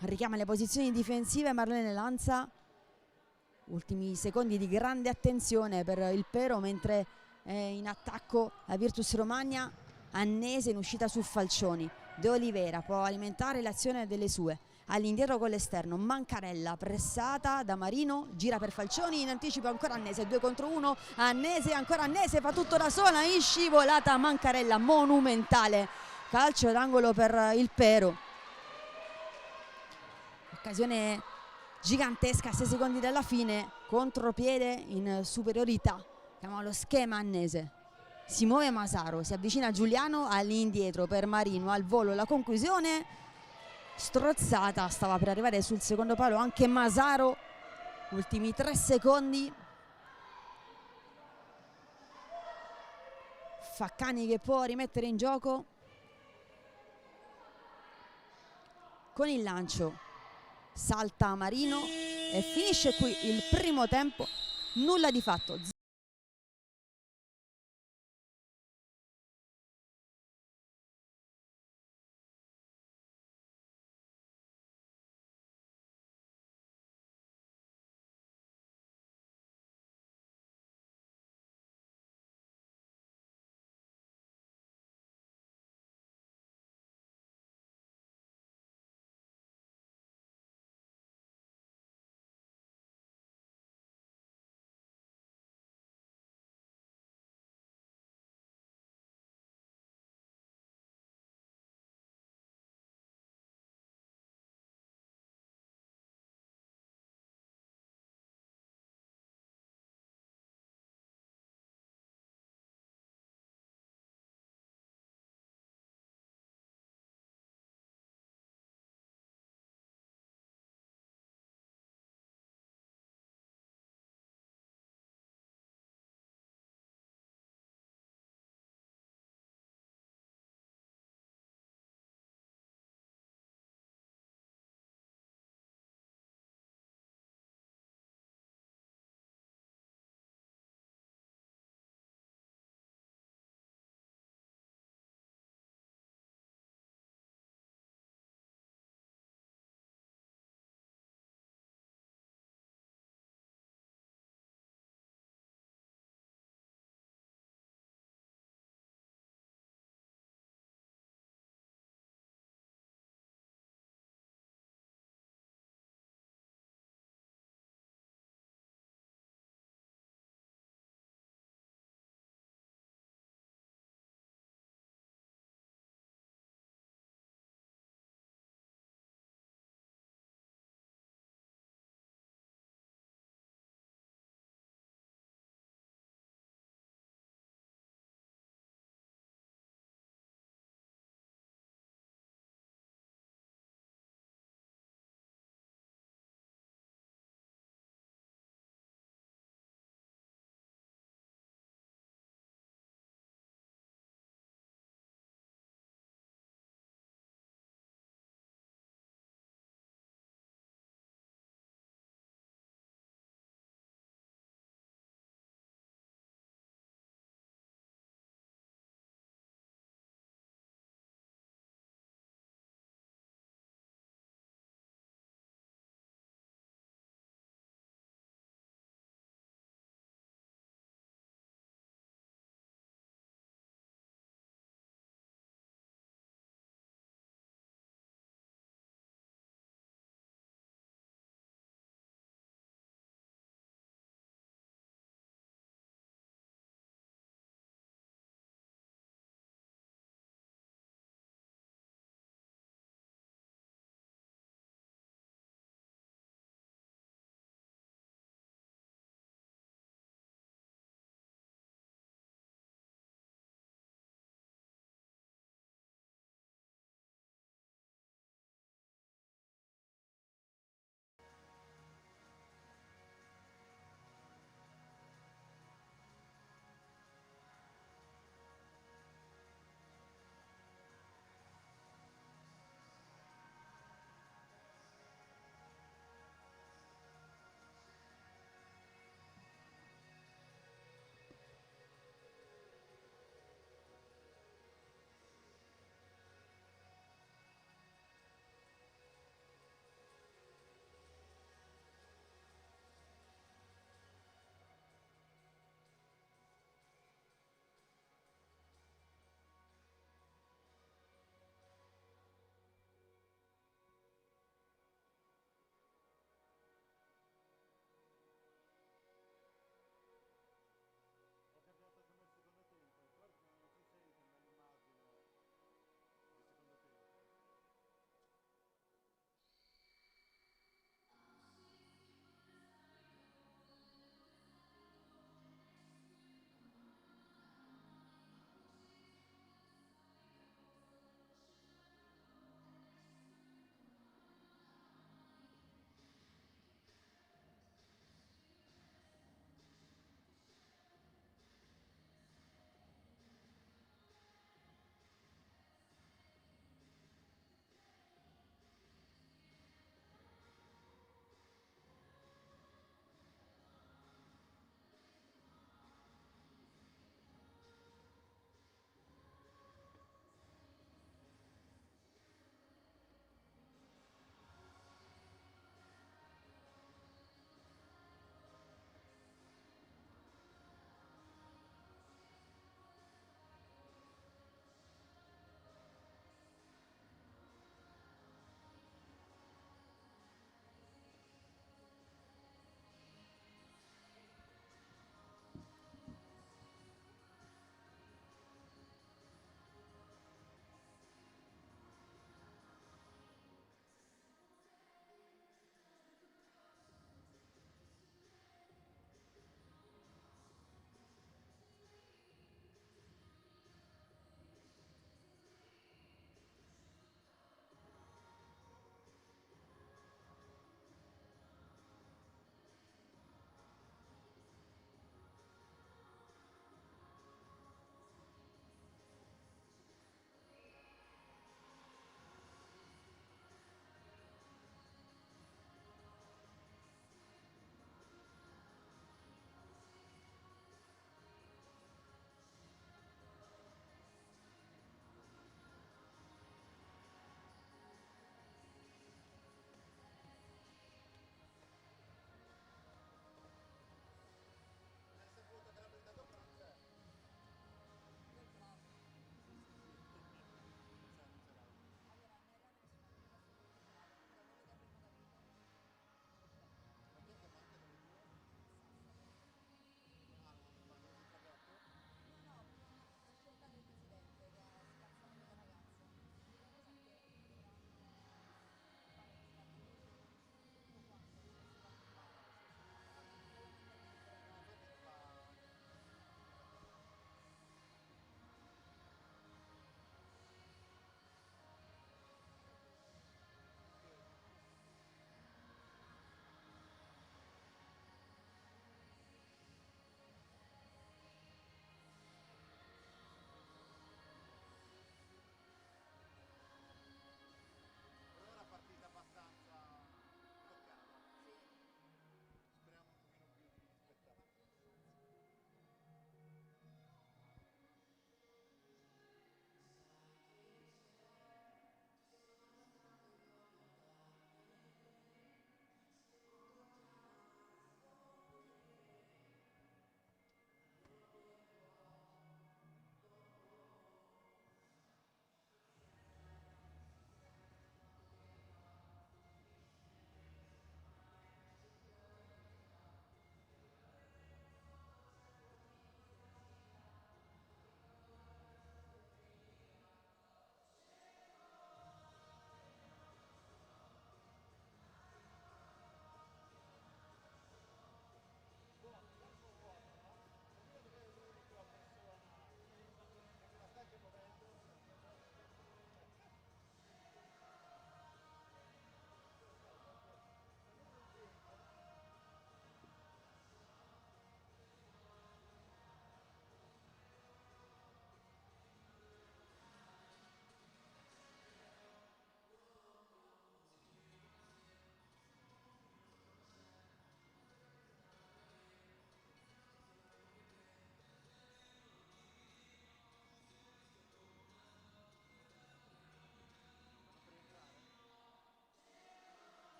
[SPEAKER 1] Richiama le posizioni difensive Marlene Lanza. Ultimi secondi di grande attenzione per il Pero, mentre è in attacco la Virtus Romagna. Annese in uscita su Falcioni. De Oliveira può alimentare l'azione delle sue, all'indietro con l'esterno, Mancarella pressata da Marino, gira per Falcioni, in anticipo ancora Annese, 2 contro 1, Annese, ancora Annese, fa tutto da sola, in scivolata Mancarella, monumentale, calcio d'angolo per il Pero. Occasione gigantesca, 6 secondi dalla fine, contropiede in superiorità, chiama lo schema Annese. Si muove Masaro, si avvicina Giuliano, all'indietro per Marino, al volo la conclusione, strozzata, stava per arrivare sul secondo palo anche Masaro. Ultimi 3 secondi, Faccani che può rimettere in gioco con il lancio, salta Marino e finisce qui il primo tempo, nulla di fatto.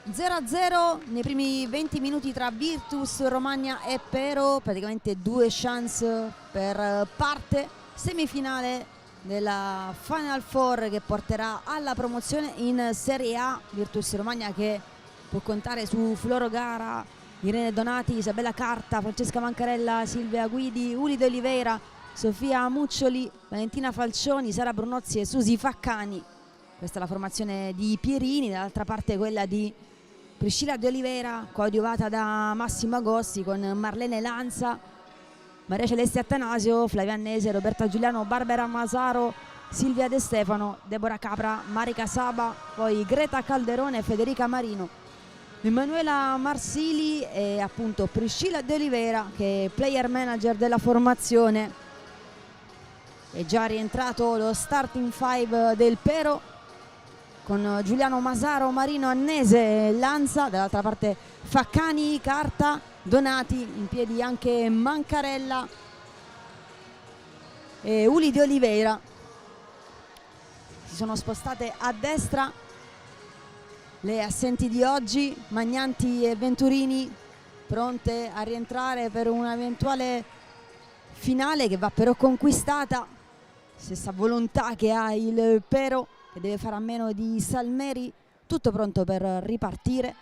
[SPEAKER 1] 0-0 nei primi 20 minuti tra Virtus Romagna e Pero, praticamente due chance per parte. Semifinale della Final Four che porterà alla promozione in Serie A. Virtus Romagna che può contare su Floro Gara, Irene Donati, Isabella Carta, Francesca Mancarella, Silvia Guidi, Uli De Oliveira, Sofia Muccioli, Valentina Falcioni, Sara Brunozzi e Susi Faccani. Questa è la formazione di Pierini, dall'altra parte quella di Priscilla De Oliveira, coadiuvata da Massimo Agossi con Marlene Lanza, Maria Celeste Attanasio, Flavia Annese, Roberta Giuliano, Barbara Masaro, Silvia De Stefano, Deborah Capra, Marica Saba, poi Greta Calderone, Federica Marino, Emanuela Marsili e appunto Priscilla De Oliveira che è player manager della formazione. È già rientrato lo starting five del Pero con Giuliano Masaro, Marino, Annese, Lanza, dall'altra parte Faccani, Carta, Donati, in piedi anche Mancarella e Uli De Oliveira. Si sono spostate a destra le assenti di oggi, Magnanti e Venturini, pronte a rientrare per un'eventuale finale che va però conquistata. Stessa volontà che ha il Pero, che deve fare a meno di Salmeri, tutto pronto per ripartire.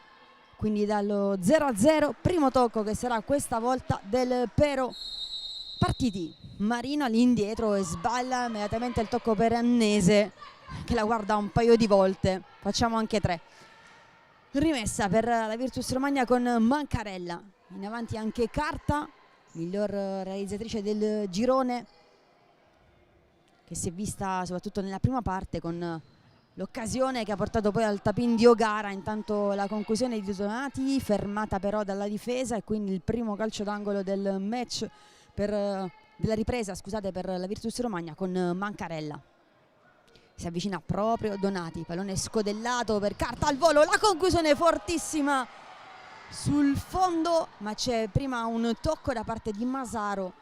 [SPEAKER 1] Quindi dallo 0-0, primo tocco che sarà questa volta del Pero. Partiti, Marino all'indietro e sbaglia immediatamente il tocco per Annese che la guarda un paio di volte, facciamo anche tre. Rimessa per la Virtus Romagna con Mancarella, in avanti anche Carta, miglior realizzatrice del girone, che si è vista soprattutto nella prima parte con l'occasione che ha portato poi al tapin di Ogara. Intanto la conclusione di Donati, fermata però dalla difesa, e quindi il primo calcio d'angolo del match della ripresa, scusate, per la Virtus Romagna con Mancarella. Si avvicina proprio Donati, pallone scodellato per Carta al volo, la conclusione fortissima sul fondo, ma c'è prima un tocco da parte di Masaro.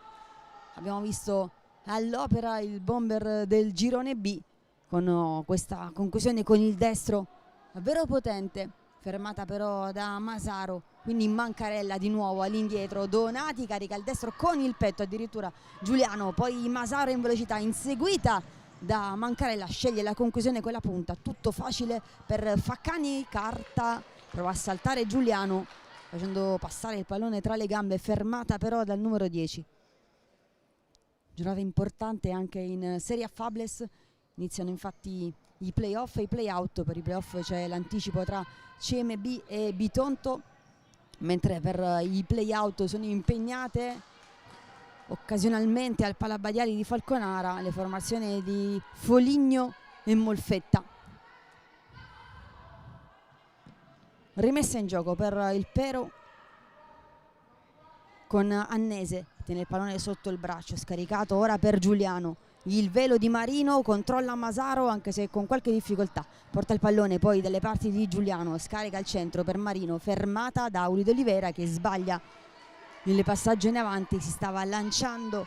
[SPEAKER 1] Abbiamo visto all'opera il bomber del girone B con questa conclusione con il destro davvero potente, fermata però da Masaro. Quindi Mancarella di nuovo all'indietro, Donati carica il destro con il petto addirittura Giuliano, poi Masaro in velocità inseguita da Mancarella, sceglie la conclusione con la punta, tutto facile per Faccani. Carta prova a saltare Giuliano facendo passare il pallone tra le gambe, fermata però dal numero 10. Giornata importante anche in Serie A Fables, iniziano infatti i playoff e i playout. Per i playoff c'è l'anticipo tra CMB e Bitonto, mentre per i playout sono impegnate occasionalmente al Palabadiali di Falconara le formazioni di Foligno e Molfetta. Rimessa in gioco per il Pero con Annese, tiene il pallone sotto il braccio, scaricato ora per Giuliano, il velo di Marino, controlla Masaro anche se con qualche difficoltà, porta il pallone poi dalle parti di Giuliano, scarica al centro per Marino, fermata da Uli De Oliveira che sbaglia il passaggio in avanti, si stava lanciando,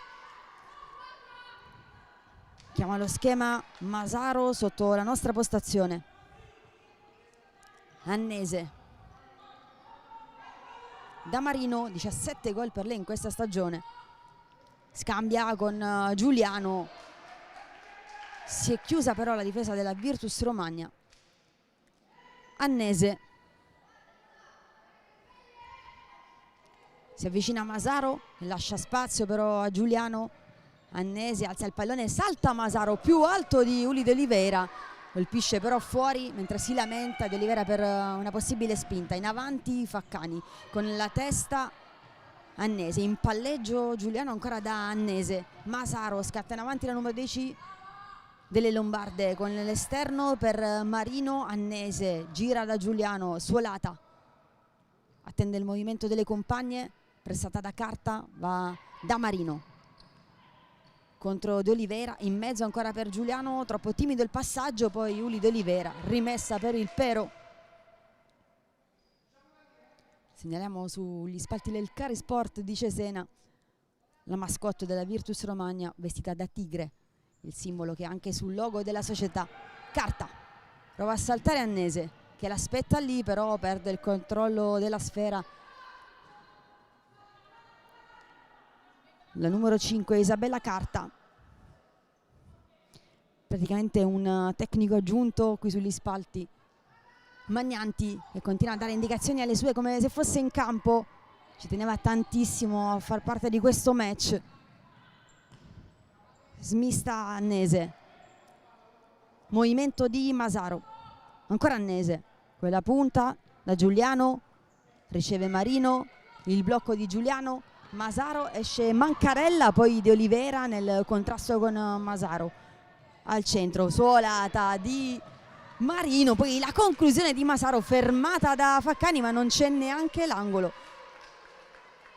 [SPEAKER 1] chiama lo schema Masaro sotto la nostra postazione. Annese, da Marino, 17 gol per lei in questa stagione, scambia con Giuliano, si è chiusa però la difesa della Virtus Romagna. Annese, si avvicina a Masaro, lascia spazio però a Giuliano. Annese alza il pallone, salta Masaro più alto di Uli De Oliveira, colpisce però fuori mentre si lamenta De Oliveira per una possibile spinta. In avanti Faccani con la testa, Annese in palleggio, Giuliano ancora da Annese. Masaro scatta in avanti la numero 10 delle Lombarde con l'esterno per Marino. Annese gira da Giuliano, Suolata attende il movimento delle compagne, pressata da Carta, va da Marino contro De Oliveira, in mezzo ancora per Giuliano, troppo timido il passaggio, poi Uli De Oliveira, rimessa per il Pero. Segnaliamo sugli spalti del Carisport di Cesena la mascotte della Virtus Romagna vestita da tigre, il simbolo che è anche sul logo della società. Carta prova a saltare Annese, che l'aspetta lì, però perde il controllo della sfera. La numero 5 Isabella Carta, praticamente un tecnico aggiunto qui sugli spalti. Magnanti che continua a dare indicazioni alle sue come se fosse in campo, ci teneva tantissimo a far parte di questo match. Smista Annese, movimento di Masaro, ancora Annese, quella punta da Giuliano, riceve Marino, il blocco di Giuliano, Masaro, esce Mancarella, poi De Oliveira nel contrasto con Masaro. Al centro, suolata di Marino, poi la conclusione di Masaro fermata da Faccani, ma non c'è neanche l'angolo.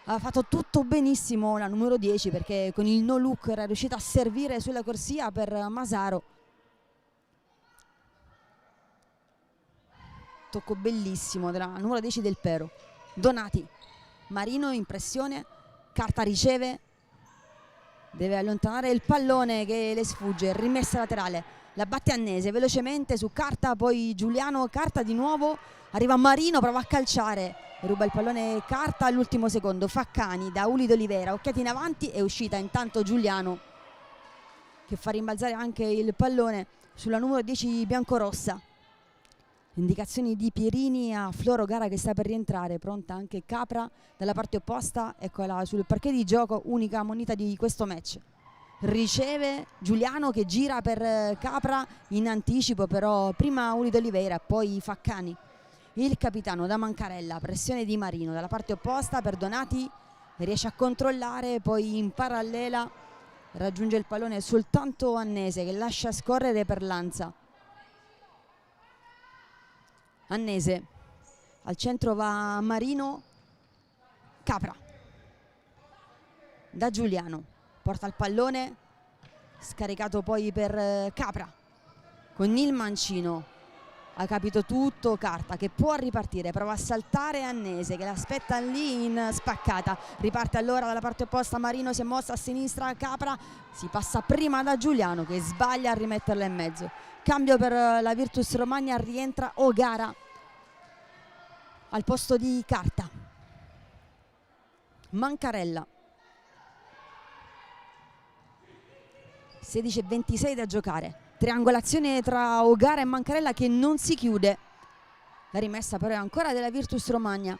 [SPEAKER 1] Ha fatto tutto benissimo la numero 10, perché con il no look era riuscita a servire sulla corsia per Masaro. Tocco bellissimo della numero 10 del Pero. Donati, Marino in pressione, Carta riceve, deve allontanare il pallone che le sfugge, rimessa laterale, la batte Annese velocemente su Carta, poi Giuliano, Carta di nuovo, arriva Marino, prova a calciare, ruba il pallone Carta all'ultimo secondo. Faccani da Uli d'Oliveira, occhiati in avanti, è uscita intanto Giuliano che fa rimbalzare anche il pallone sulla numero 10 biancorossa. Indicazioni di Pierini a Floro Gara che sta per rientrare, pronta anche Capra dalla parte opposta, eccola sul parquet di gioco, unica moneta di questo match. Riceve Giuliano che gira per Capra in anticipo, però prima Uli d'Oliveira, poi Faccani. Il capitano da Mancarella, pressione di Marino dalla parte opposta per Donati, riesce a controllare, poi in parallela raggiunge il pallone soltanto Annese che lascia scorrere per Lanza. Annese, al centro va Marino, Capra da Giuliano, porta il pallone, scaricato poi per Capra con il mancino, ha capito tutto Carta che può ripartire, prova a saltare Annese che l'aspetta lì in spaccata, riparte allora dalla parte opposta Marino, si è mossa a sinistra Capra, si passa prima da Giuliano che sbaglia a rimetterla in mezzo. Cambio per la Virtus Romagna, rientra O'Gara al posto di Carta. Mancarella, 16:26 da giocare, triangolazione tra O'Gara e Mancarella che non si chiude, la rimessa però è ancora della Virtus Romagna.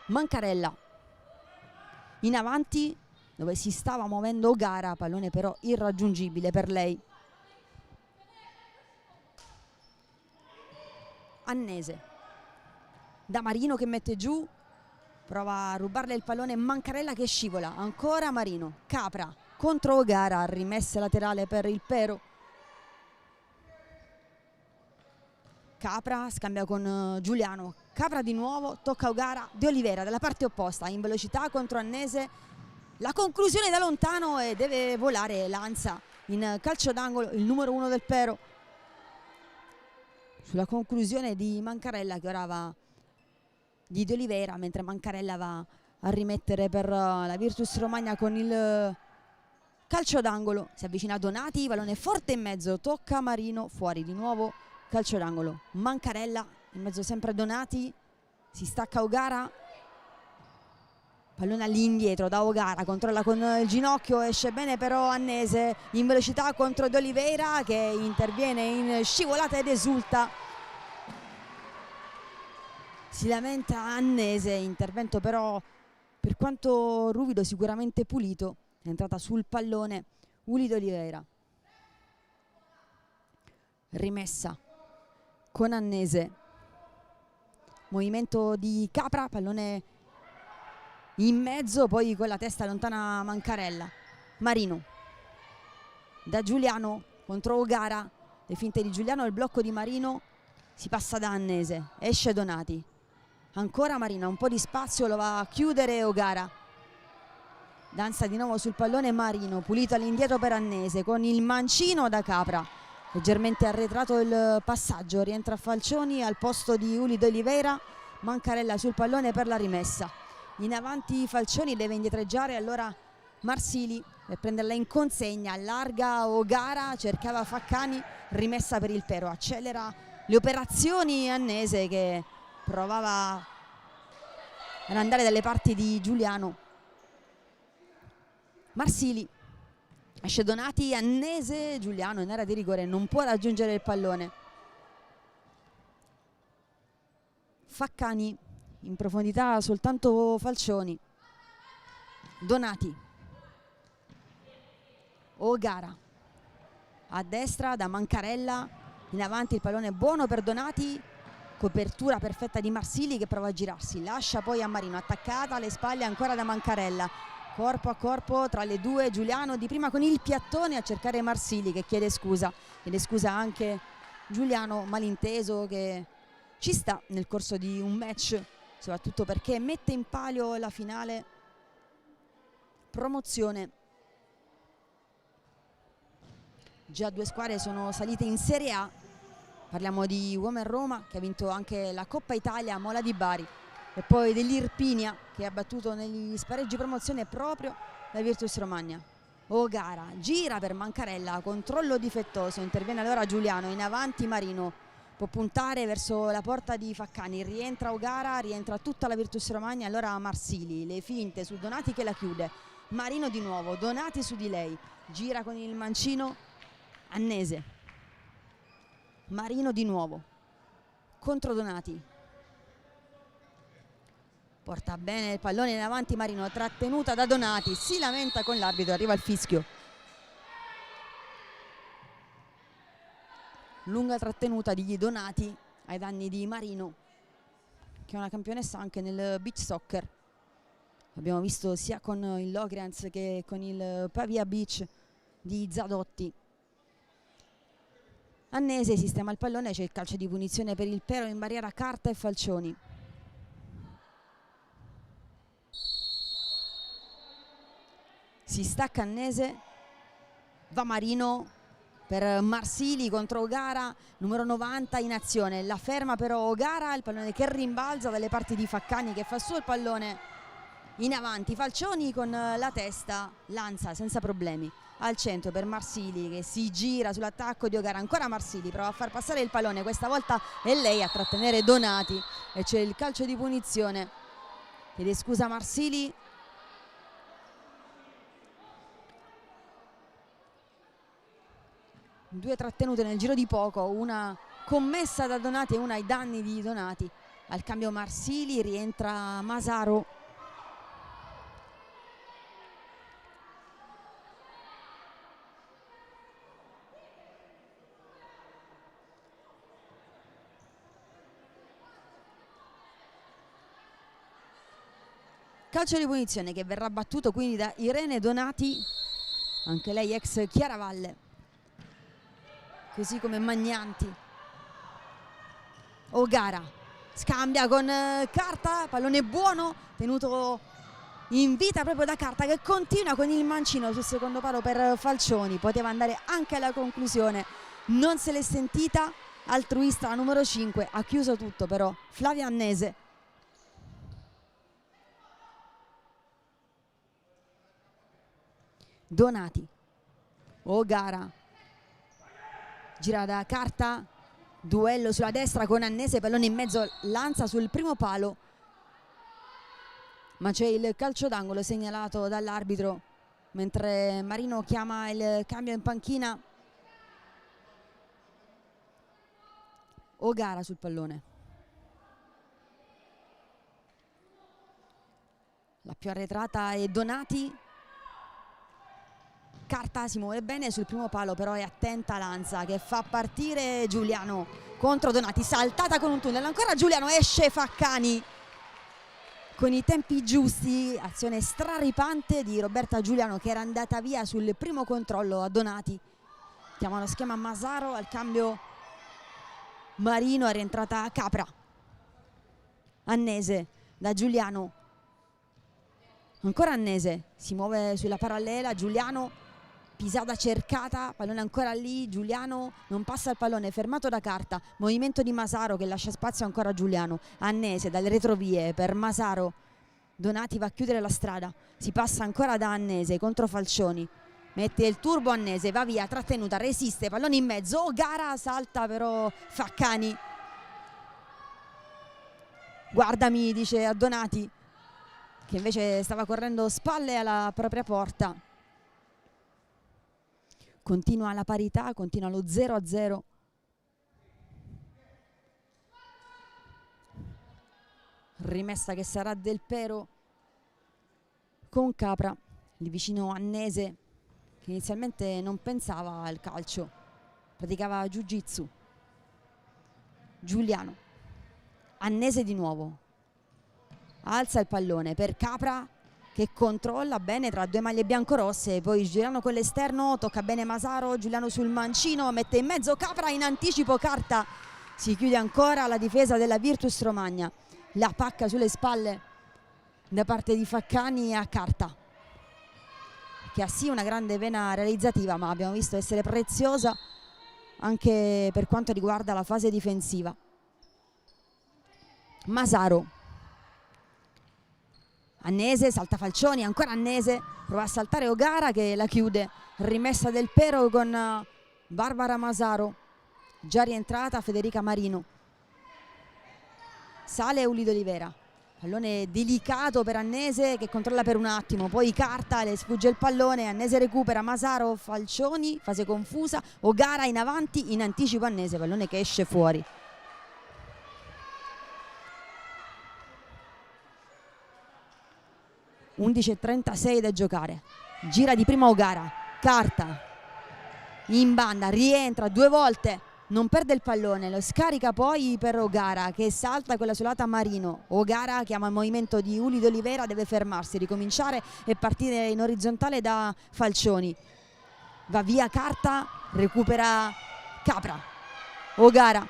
[SPEAKER 1] Mancarella in avanti dove si stava muovendo O'Gara, pallone però irraggiungibile per lei. Annese da Marino che mette giù, prova a rubarle il pallone, Mancarella che scivola, ancora Marino, Capra contro O'Gara, rimessa laterale per il Pero. Capra scambia con Giuliano, Capra di nuovo, tocca O'Gara, De Oliveira dalla parte opposta in velocità contro Annese, la conclusione da lontano e deve volare Lanza in calcio d'angolo, il numero 1 del Pero. Sulla conclusione di Mancarella che ora va di De Oliveira, mentre Mancarella va a rimettere per la Virtus Romagna con il calcio d'angolo. Si avvicina Donati, pallone forte in mezzo, tocca Marino, fuori di nuovo, calcio d'angolo. Mancarella in mezzo sempre Donati, si stacca O'Gara, pallone all'indietro da O'Gara, controlla con il ginocchio, esce bene però Annese in velocità contro De Oliveira che interviene in scivolata ed esulta. Si lamenta Annese, intervento però per quanto ruvido sicuramente pulito, è entrata sul pallone Uli d'Oliveira. Rimessa con Annese, movimento di Capra, pallone in mezzo, poi con la testa lontana Mancarella. Marino da Giuliano contro O'Gara, le finte di Giuliano, il blocco di Marino, si passa da Annese, esce Donati, ancora Marino, un po' di spazio, lo va a chiudere O'Gara, danza di nuovo sul pallone Marino, pulito all'indietro per Annese con il mancino da Capra, leggermente arretrato il passaggio, rientra Falcioni al posto di Uli d'Oliveira, Mancarella sul pallone per la rimessa. In avanti Falcioni, deve indietreggiare allora Marsili per prenderla in consegna, allarga O'Gara, cercava Faccani, rimessa per il Pero, accelera le operazioni Annese, che provava ad andare dalle parti di Giuliano. Marsili, esce Donati, Annese, Giuliano in area di rigore, non può raggiungere il pallone. Faccani, in profondità soltanto Falcioni. Donati, O'Gara, a destra da Mancarella, in avanti il pallone buono per Donati, copertura perfetta di Marsili che prova a girarsi, lascia poi a Marino, attaccata alle spalle ancora da Mancarella, corpo a corpo tra le due, Giuliano di prima con il piattone a cercare Marsili che chiede scusa anche Giuliano, malinteso che ci sta nel corso di un match, soprattutto perché mette in palio la finale promozione. Già due squadre sono salite in Serie A, parliamo di Uomo Roma che ha vinto anche la Coppa Italia a Mola di Bari e poi dell'Irpinia che ha battuto negli spareggi promozione proprio la Virtus Romagna. O'Gara gira per Mancarella, controllo difettoso, interviene allora Giuliano, in avanti Marino, può puntare verso la porta di Faccani, rientra O'Gara, rientra tutta la Virtus Romagna, allora Marsili, le finte su Donati che la chiude, Marino di nuovo, Donati su di lei, gira con il mancino Annese, Marino di nuovo contro Donati, porta bene il pallone in avanti Marino, trattenuta da Donati, si lamenta con l'arbitro, arriva il fischio. Lunga trattenuta di Donati ai danni di Marino, che è una campionessa anche nel beach soccer. L'abbiamo visto sia con il Logrians che con il Pavia Beach di Zadotti. Annese sistema il pallone, c'è il calcio di punizione per il Pero in barriera Carta e Falcioni. Si stacca Annese, va Marino per Marsili contro O'Gara, numero 90 in azione, la ferma però O'Gara, il pallone che rimbalza dalle parti di Faccani che fa suo il pallone in avanti, Falcioni con la testa lanza senza problemi al centro per Marsili che si gira sull'attacco di O'Gara, ancora Marsili prova a far passare il pallone, questa volta è lei a trattenere Donati e c'è il calcio di punizione, chiede scusa Marsili. Due trattenute nel giro di poco, una commessa da Donati e una ai danni di Donati. Al cambio Marsili, rientra Masaro. Calcio di punizione che verrà battuto quindi da Irene Donati, anche lei ex Chiaravalle, così come Magnanti. O'Gara scambia con Carta, pallone buono tenuto in vita proprio da Carta che continua con il mancino sul secondo palo per Falcioni, poteva andare anche alla conclusione, non se l'è sentita, altruista la numero 5, ha chiuso tutto però Flavia Annese. Donati, O'Gara gira da Carta, duello sulla destra con Annese, pallone in mezzo, lanza sul primo palo, ma c'è il calcio d'angolo segnalato dall'arbitro mentre Marino chiama il cambio in panchina. O'Gara sul pallone, la più arretrata è Donati. Carta si muove bene sul primo palo, però è attenta Lanza che fa partire Giuliano contro Donati, saltata con un tunnel, ancora Giuliano, esce Faccani con i tempi giusti, azione straripante di Roberta Giuliano che era andata via sul primo controllo a Donati. Chiama lo schema Masaro, al cambio Marino, è rientrata Capra. Annese da Giuliano, ancora Annese, si muove sulla parallela, Giuliano, pisata cercata, pallone ancora lì, Giuliano non passa il pallone, fermato da Carta, movimento di Masaro che lascia spazio ancora a Giuliano. Annese dalle retrovie per Masaro, Donati va a chiudere la strada, si passa ancora da Annese contro Falcioni, mette il turbo Annese, va via, trattenuta, resiste, pallone in mezzo, O'Gara salta però Faccani Guardami, dice a Donati, che invece stava correndo spalle alla propria porta. Continua la parità, continua lo 0-0. Rimessa che sarà del Pero con Capra, il vicino Annese, che inizialmente non pensava al calcio, praticava jiu-jitsu. Giuliano, Annese di nuovo, alza il pallone per Capra che controlla bene tra due maglie biancorosse, poi Giuliano con l'esterno, tocca bene Masaro, Giuliano sul mancino, mette in mezzo Capra, in anticipo Carta, si chiude ancora la difesa della Virtus Romagna. La pacca sulle spalle da parte di Faccani a Carta, che ha sì una grande vena realizzativa, ma abbiamo visto essere preziosa anche per quanto riguarda la fase difensiva. Masaro, Annese, salta Falcioni, ancora Annese, prova a saltare O'Gara che la chiude, rimessa del Pero con Barbara Masaro, già rientrata Federica Marino. Sale Uli Olivera, pallone delicato per Annese che controlla per un attimo, poi Carta, le sfugge il pallone, Annese recupera, Masaro, Falcioni, fase confusa, O'Gara in avanti, in anticipo Annese, pallone che esce fuori. (11:36 da giocare), gira di prima O'Gara, Carta in banda, rientra due volte, non perde il pallone, lo scarica poi per O'Gara che salta quella sull'ata Marino. O'Gara chiama il movimento di Uli D'Olivera, deve fermarsi, ricominciare e partire in orizzontale da Falcioni. Va via Carta, recupera Capra. O'Gara,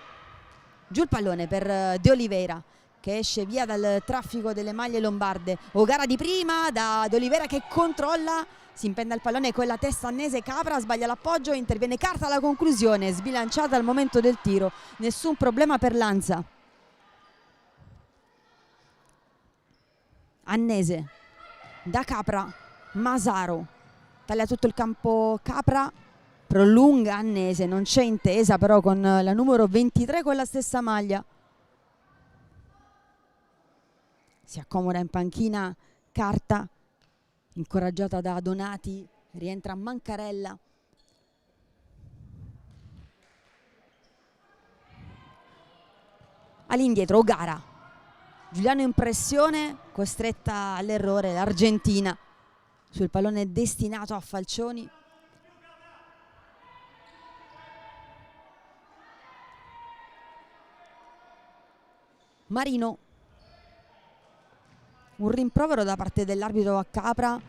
[SPEAKER 1] giù il pallone per De Oliveira che esce via dal traffico delle maglie lombarde. O'Gara di prima da De Oliveira che controlla, si impenda il pallone con la testa Annese, Capra sbaglia l'appoggio, interviene Carta alla conclusione, sbilanciata al momento del tiro, nessun problema per Lanza. Annese da Capra, Masaro taglia tutto il campo Capra, prolunga Annese, non c'è intesa però con la numero 23 con la stessa maglia. Si accomoda in panchina Carta, incoraggiata da Donati, rientra Mancarella. All'indietro O'Gara, Giuliano in pressione, costretta all'errore l'Argentina sul pallone destinato a Falcioni. Marino, un rimprovero da parte dell'arbitro a Capra,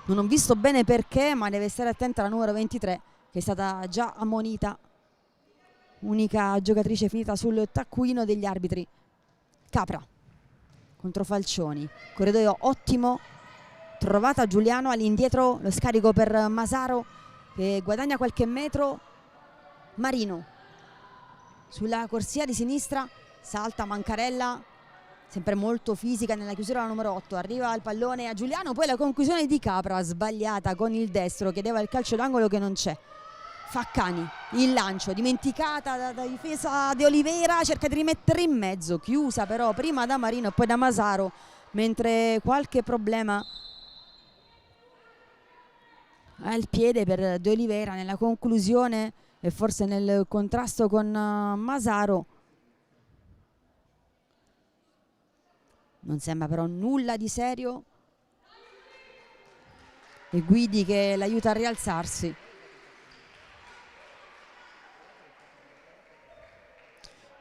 [SPEAKER 1] non ho visto bene perché, ma deve stare attenta la numero 23 che è stata già ammonita, unica giocatrice finita sul taccuino degli arbitri. Capra contro Falcioni, corridoio ottimo, trovata Giuliano, all'indietro lo scarico per Masaro che guadagna qualche metro. Marino sulla corsia di sinistra, salta Mancarella, sempre molto fisica nella chiusura la numero 8, arriva il pallone a Giuliano, poi la conclusione di Capra sbagliata con il destro, chiedeva il calcio d'angolo che non c'è. Faccani, il lancio, dimenticata da difesa di Olivera, cerca di rimettere in mezzo, chiusa però prima da Marino e poi da Masaro, mentre qualche problema al piede per De Oliveira nella conclusione e forse nel contrasto con Masaro. Non sembra però nulla di serio e Guidi che l'aiuta a rialzarsi.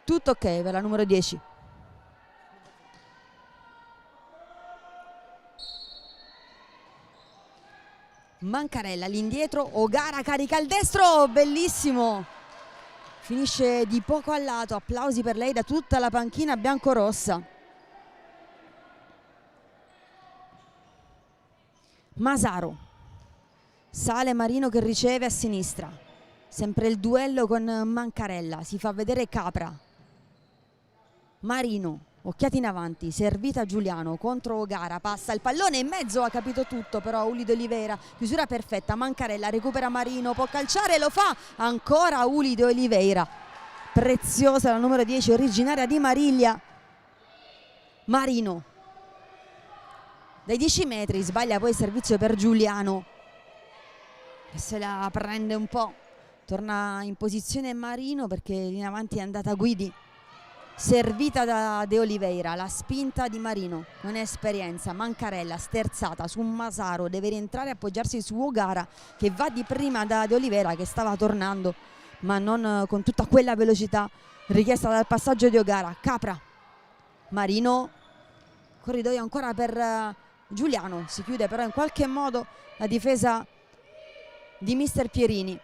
[SPEAKER 1] Tutto ok per la numero 10. Mancarella all'indietro, O'Gara carica il destro, bellissimo, finisce di poco al lato, applausi per lei da tutta la panchina biancorossa. Masaro, sale Marino che riceve a sinistra, sempre il duello con Mancarella, si fa vedere Capra. Marino, occhiati in avanti, servita Giuliano contro O'Gara, passa il pallone in mezzo, ha capito tutto però Uli D'Olivera, chiusura perfetta, Mancarella recupera Marino, può calciare, lo fa ancora Uli D'Olivera, preziosa la numero 10 originaria di Mariglia. Marino dai 10 metri sbaglia poi il servizio per Giuliano, che se la prende un po'. Torna in posizione Marino perché in avanti è andata Guidi, servita da De Oliveira. La spinta di Marino, non è esperienza. Mancarella sterzata su Masaro, deve rientrare e appoggiarsi su Ogara che va di prima da De Oliveira, che stava tornando ma non con tutta quella velocità richiesta dal passaggio di Ogara. Capra, Marino, corridoio ancora per Giuliano, si chiude però in qualche modo la difesa di mister Pierini.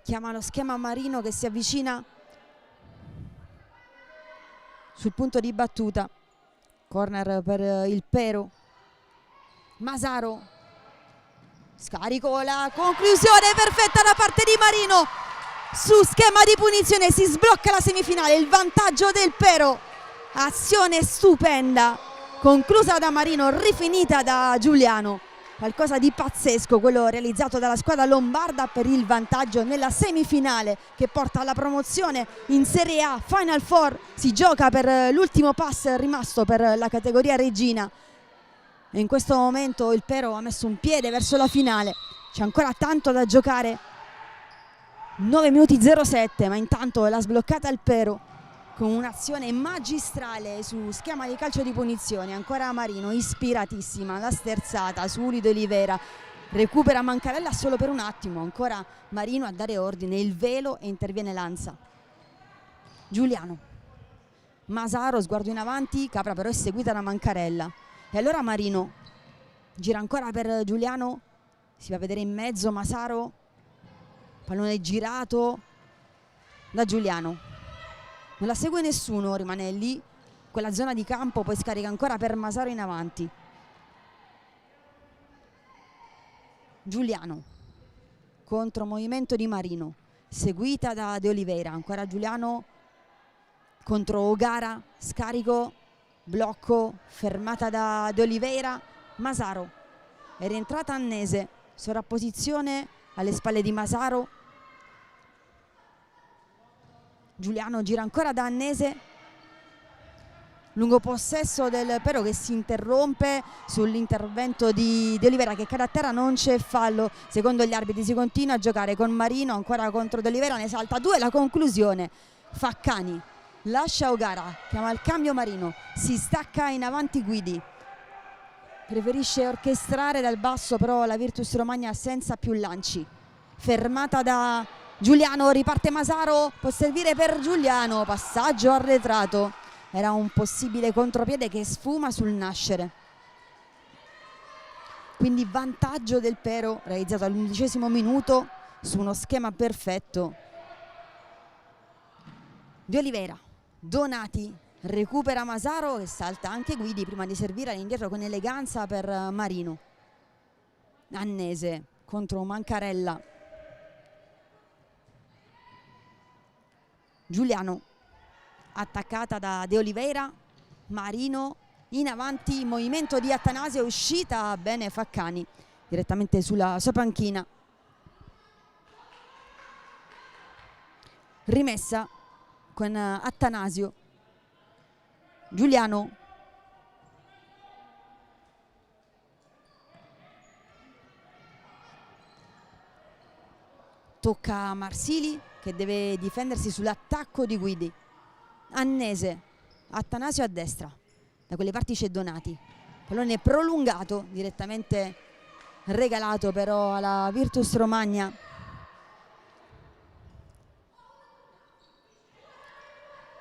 [SPEAKER 1] Chiama lo schema Marino che si avvicina sul punto di battuta. Corner per il Pero. Masaro, scarico, la conclusione perfetta da parte di Marino su schema di punizione. Si sblocca la semifinale, il vantaggio del Pero. Azione stupenda conclusa da Marino, rifinita da Giuliano. Qualcosa di pazzesco quello realizzato dalla squadra lombarda per il vantaggio nella semifinale che porta alla promozione in Serie A. Final Four si gioca per l'ultimo pass rimasto per la categoria regina e in questo momento il Pero ha messo un piede verso la finale. C'è ancora tanto da giocare, 9 minuti 07, ma intanto l'ha sbloccata il Pero con un'azione magistrale su schema di calcio di punizione. Ancora Marino, ispiratissima, la sterzata su Uli De Oliveira, recupera Mancarella solo per un attimo. Ancora Marino a dare ordine, il velo, e interviene Lanza. Giuliano, Masaro, sguardo in avanti, Capra però è seguita da Mancarella. E allora Marino gira ancora per Giuliano, si va a vedere in mezzo Masaro, pallone girato da Giuliano. Non la segue nessuno, rimane lì quella zona di campo, poi scarica ancora per Masaro in avanti. Giuliano, contromovimento di Marino, seguita da De Oliveira. Ancora Giuliano contro Ogara, scarico, blocco, fermata da De Oliveira. Masaro, è rientrata Annese, sovrapposizione alle spalle di Masaro. Giuliano gira ancora da Annese, lungo possesso del Pero che si interrompe sull'intervento di De Oliveira che cade a terra. Non c'è fallo secondo gli arbitri, si continua a giocare con Marino ancora contro De Oliveira, ne salta due. La conclusione, Faccani lascia Ogara, chiama il cambio Marino, si stacca in avanti Guidi, preferisce orchestrare dal basso però la Virtus Romagna senza più lanci. Fermata da Giuliano, riparte Masaro, può servire per Giuliano, passaggio arretrato, era un possibile contropiede che sfuma sul nascere. Quindi vantaggio del Pero realizzato all'11° minuto su uno schema perfetto. De Oliveira, Donati, recupera Masaro e salta anche Guidi prima di servire all'indietro con eleganza per Marino. Annese contro Mancarella. Giuliano, attaccata da De Oliveira. Marino in avanti, movimento di Attanasio, uscita bene Faccani direttamente sulla sua panchina. Rimessa con Attanasio. Giuliano, tocca Marsili che deve difendersi sull'attacco di Guidi. Annese, Attanasio a destra, da quelle parti c'è Donati, pallone prolungato direttamente regalato però alla Virtus Romagna.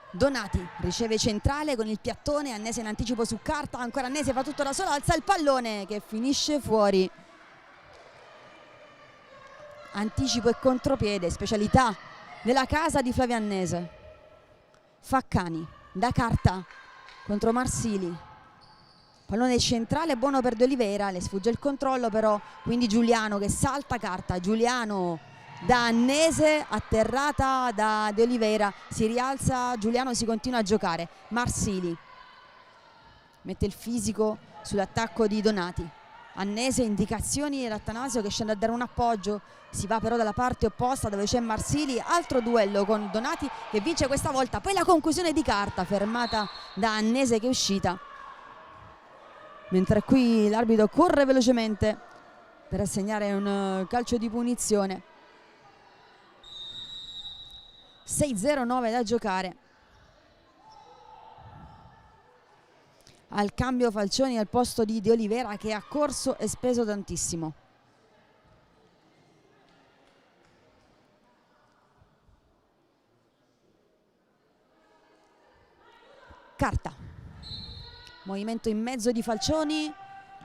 [SPEAKER 1] Donati riceve centrale con il piattone, Annese in anticipo su carta, ancora Annese fa tutto da sola, alza il pallone che finisce fuori. Anticipo e contropiede, specialità della casa di Flavio Annese. Faccani da carta contro Marsili, pallone centrale buono per De Oliveira, le sfugge il controllo però, quindi Giuliano che salta carta. Giuliano da Annese, atterrata da De Oliveira, si rialza Giuliano, si continua a giocare. Marsili mette il fisico sull'attacco di Donati. Annese, indicazioni dell'Attanasio che scende a dare un appoggio, si va però dalla parte opposta dove c'è Marsili, altro duello con Donati che vince questa volta, poi la conclusione di carta fermata da Annese che è uscita. mentre qui l'arbitro corre velocemente per assegnare un calcio di punizione. 6:09 da giocare. Al cambio Falcioni al posto di De Oliveira, che ha corso e speso tantissimo. Carta, movimento in mezzo di Falcioni,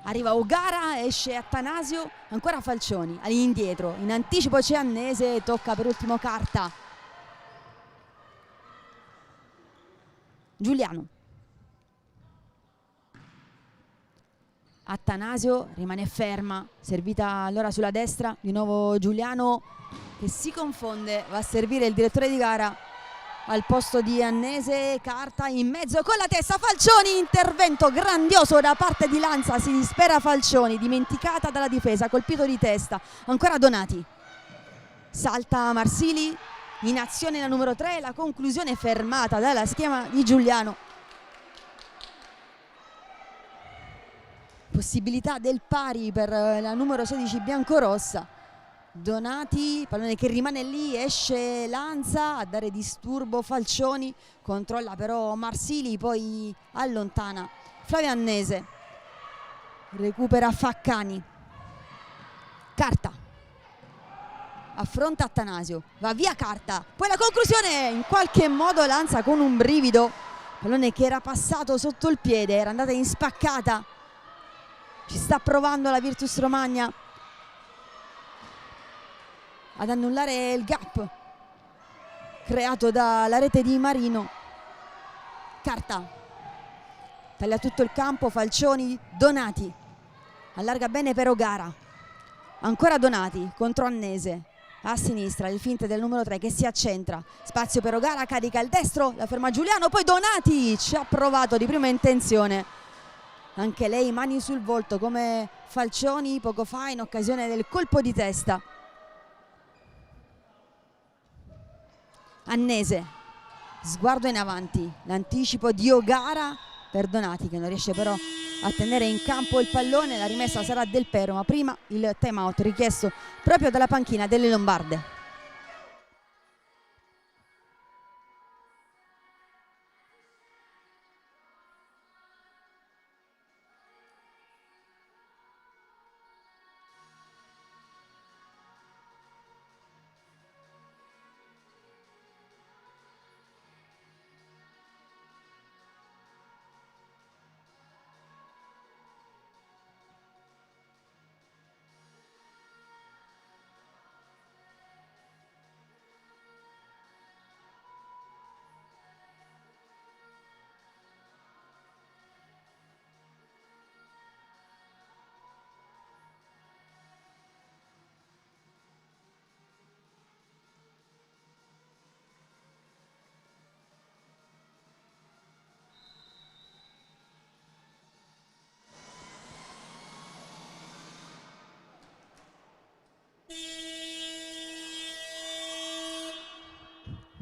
[SPEAKER 1] arriva O'Gara, esce Attanasio, ancora Falcioni, all'indietro, in anticipo c'è Annese, tocca per ultimo Carta. Giuliano, Attanasio rimane ferma, servita allora sulla destra, di nuovo Giuliano che si confonde, va a servire il direttore di gara al posto di Annese. Carta in mezzo con la testa, Falcioni, intervento grandioso da parte di Lanza, si dispera Falcioni, dimenticata dalla difesa, colpito di testa. Ancora Donati, salta Marsili, in azione la numero 3, la conclusione fermata dalla schiena di Giuliano. Possibilità del pari per la numero 16 biancorossa. Donati, pallone che rimane lì, esce Lanza a dare disturbo Falcioni, controlla però Marsili, poi allontana Flavio Annese, recupera Faccani. Carta, affronta Attanasio, va via Carta, poi la conclusione, in qualche modo Lanza con un brivido, pallone che era passato sotto il piede, era andata in spaccata, ci sta provando la Virtus Romagna ad annullare il gap creato dalla rete di Marino. Carta, taglia tutto il campo, Falcioni, Donati, allarga bene per O'Gara, ancora Donati contro Annese, a sinistra il finte del numero 3 che si accentra, spazio per O'Gara, carica il destro, la ferma Giuliano, poi Donati ci ha provato di prima intenzione, anche lei mani sul volto come Falcioni poco fa in occasione del colpo di testa. Annese, sguardo in avanti, l'anticipo di O'Gara per Donati che non riesce però a tenere in campo il pallone, la rimessa sarà del Pero, ma prima il time out richiesto proprio dalla panchina delle Lombarde.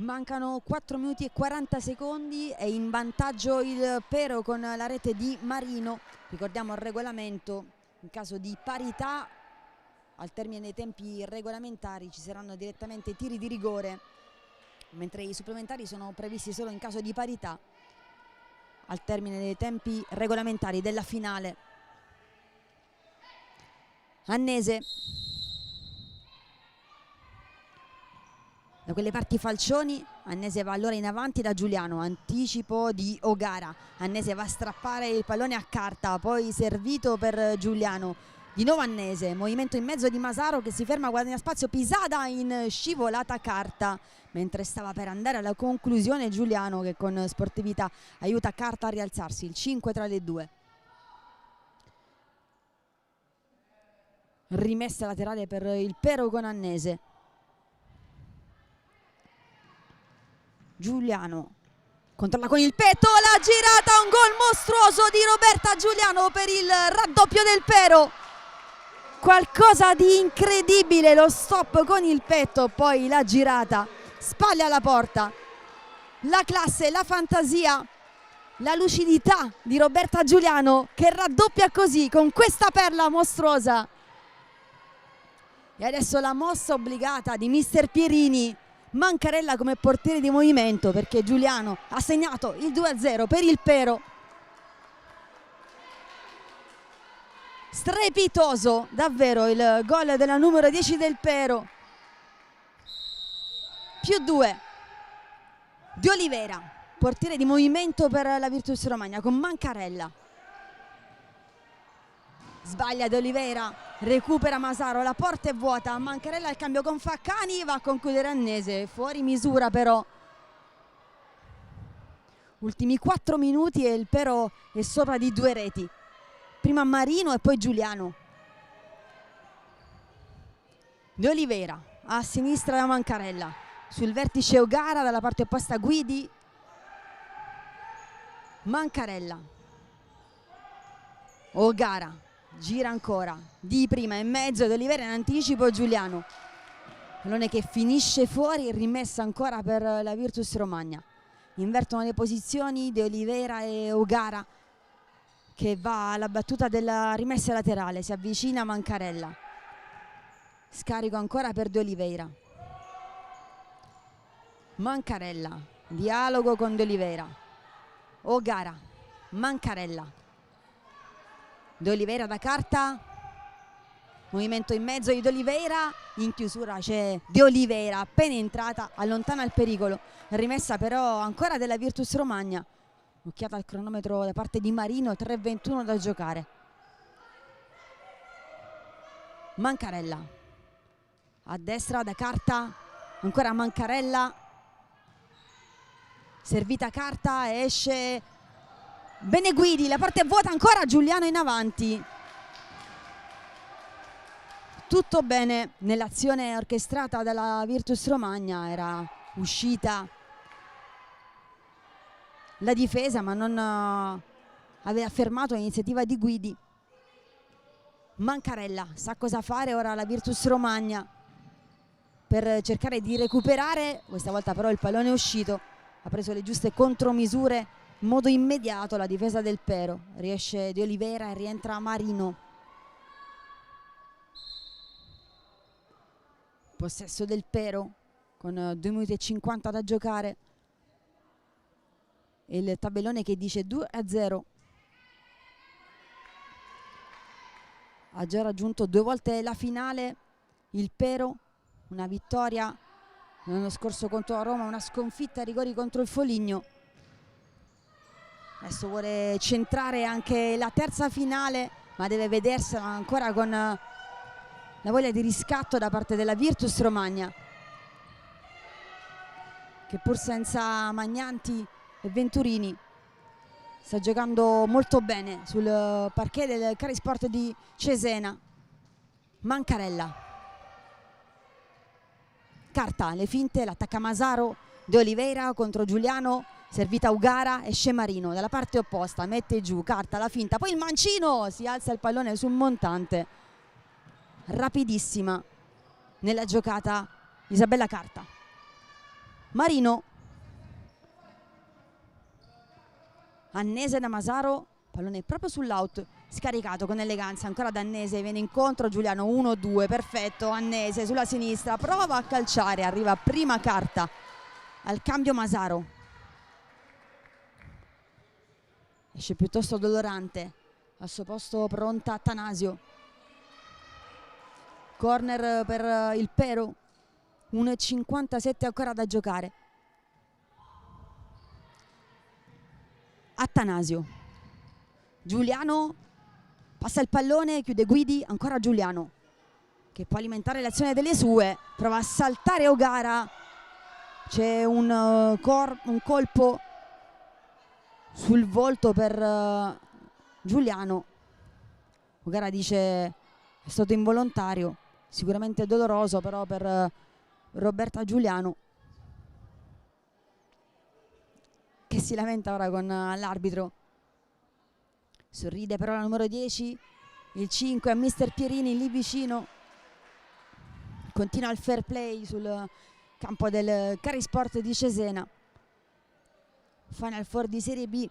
[SPEAKER 1] Mancano 4 minuti e 40 secondi, è in vantaggio il Pero con la rete di Marino. Ricordiamo il regolamento, in caso di parità al termine dei tempi regolamentari ci saranno direttamente tiri di rigore, mentre i supplementari sono previsti solo in caso di parità al termine dei tempi regolamentari della finale. Annese, da quelle parti Falcioni, Annese va allora in avanti da Giuliano, anticipo di O'Gara, Annese va a strappare il pallone a Carta, poi servito per Giuliano, di nuovo Annese, movimento in mezzo di Masaro che si ferma, guadagna spazio, pisata in scivolata Carta, mentre stava per andare alla conclusione Giuliano che con sportività aiuta Carta a rialzarsi, il 5 tra le due. Rimessa laterale per il Pero con Annese. Giuliano controlla con il petto, la girata, un gol mostruoso di Roberta Giuliano per il raddoppio del Pero, qualcosa di incredibile, lo stop con il petto, poi la girata, spalle alla porta, la classe, la fantasia la lucidità di Roberta Giuliano, che raddoppia così con questa perla mostruosa. E adesso la mossa obbligata di mister Pierini, Mancarella come portiere di movimento, perché Giuliano ha segnato il 2-0 per il Pero. Strepitoso davvero il gol della numero 10 del Pero. +2 di Olivera, portiere di movimento per la Virtus Romagna, con Mancarella. Sbaglia De Olivera, recupera Masaro, la porta è vuota, Mancarella al cambio con Faccani, va a concludere Annese, fuori misura però. Ultimi 4 minuti e il Pero è sopra di 2 reti. Prima Marino e poi Giuliano. De Olivera a sinistra da Mancarella, sul vertice O'Gara, dalla parte opposta Guidi. Mancarella, O'Gara, gira ancora, di prima in mezzo, De Olivera in anticipo Giuliano. Pallone che finisce fuori, rimessa ancora per la Virtus Romagna. Invertono le posizioni De Olivera e O'Gara, che va alla battuta della rimessa laterale, si avvicina Mancarella. Scarico ancora per De Olivera. Mancarella, dialogo con De Olivera. O'Gara, Mancarella. De Olivera da carta, movimento in mezzo di De Olivera, in chiusura c'è De Olivera, appena entrata, allontana il pericolo. Rimessa però ancora della Virtus Romagna. Occhiata al cronometro da parte di Marino, 3:21 da giocare. Mancarella a destra da carta, ancora Mancarella, servita carta, esce bene Guidi, la parte è vuota ancora, Giuliano in avanti. Tutto bene nell'azione orchestrata dalla Virtus Romagna, era uscita la difesa ma non aveva fermato l'iniziativa di Guidi. Mancarella sa cosa fare ora la Virtus Romagna per cercare di recuperare, questa volta però il pallone è uscito, ha preso le giuste contromisure in modo immediato la difesa del Pero. Riesce De Olivera e rientra Marino. Possesso del Pero con 2 minuti e 50 da giocare. E il tabellone che dice 2-0. Ha già raggiunto 2 volte la finale il Pero, una vittoria l'anno scorso contro la Roma, una sconfitta a rigori contro il Foligno. Adesso vuole centrare anche la terza finale, ma deve vedersela ancora con la voglia di riscatto da parte della Virtus Romagna, che pur senza Magnanti e Venturini sta giocando molto bene sul parquet del Carisport di Cesena. Mancarella, carta, le finte, l'attacca Masaro, De Olivera contro Giuliano, servita O'Gara, esce Marino dalla parte opposta, mette giù, carta, la finta, poi il mancino, si alza il pallone sul montante. Rapidissima nella giocata Isabella Carta. Marino, Annese da Masaro, pallone proprio sull'out, scaricato con eleganza ancora da Annese, viene incontro Giuliano, 1-2, perfetto. Annese sulla sinistra, prova a calciare, arriva prima Carta, al cambio Masaro, esce piuttosto dolorante, al suo posto pronta Attanasio. Corner per il Pero, 1:57 ancora da giocare. Attanasio, Giuliano passa il pallone, chiude Guidi, ancora Giuliano che può alimentare l'azione delle sue, prova a saltare O'Gara, c'è un colpo sul volto per Giuliano. O'Gara dice è stato involontario, sicuramente doloroso però per Roberta Giuliano, che si lamenta ora con l'arbitro. Sorride però la numero 10, il 5 a mister Pierini lì vicino. Continua il fair play sul campo del Carisport di Cesena. Final Four di Serie B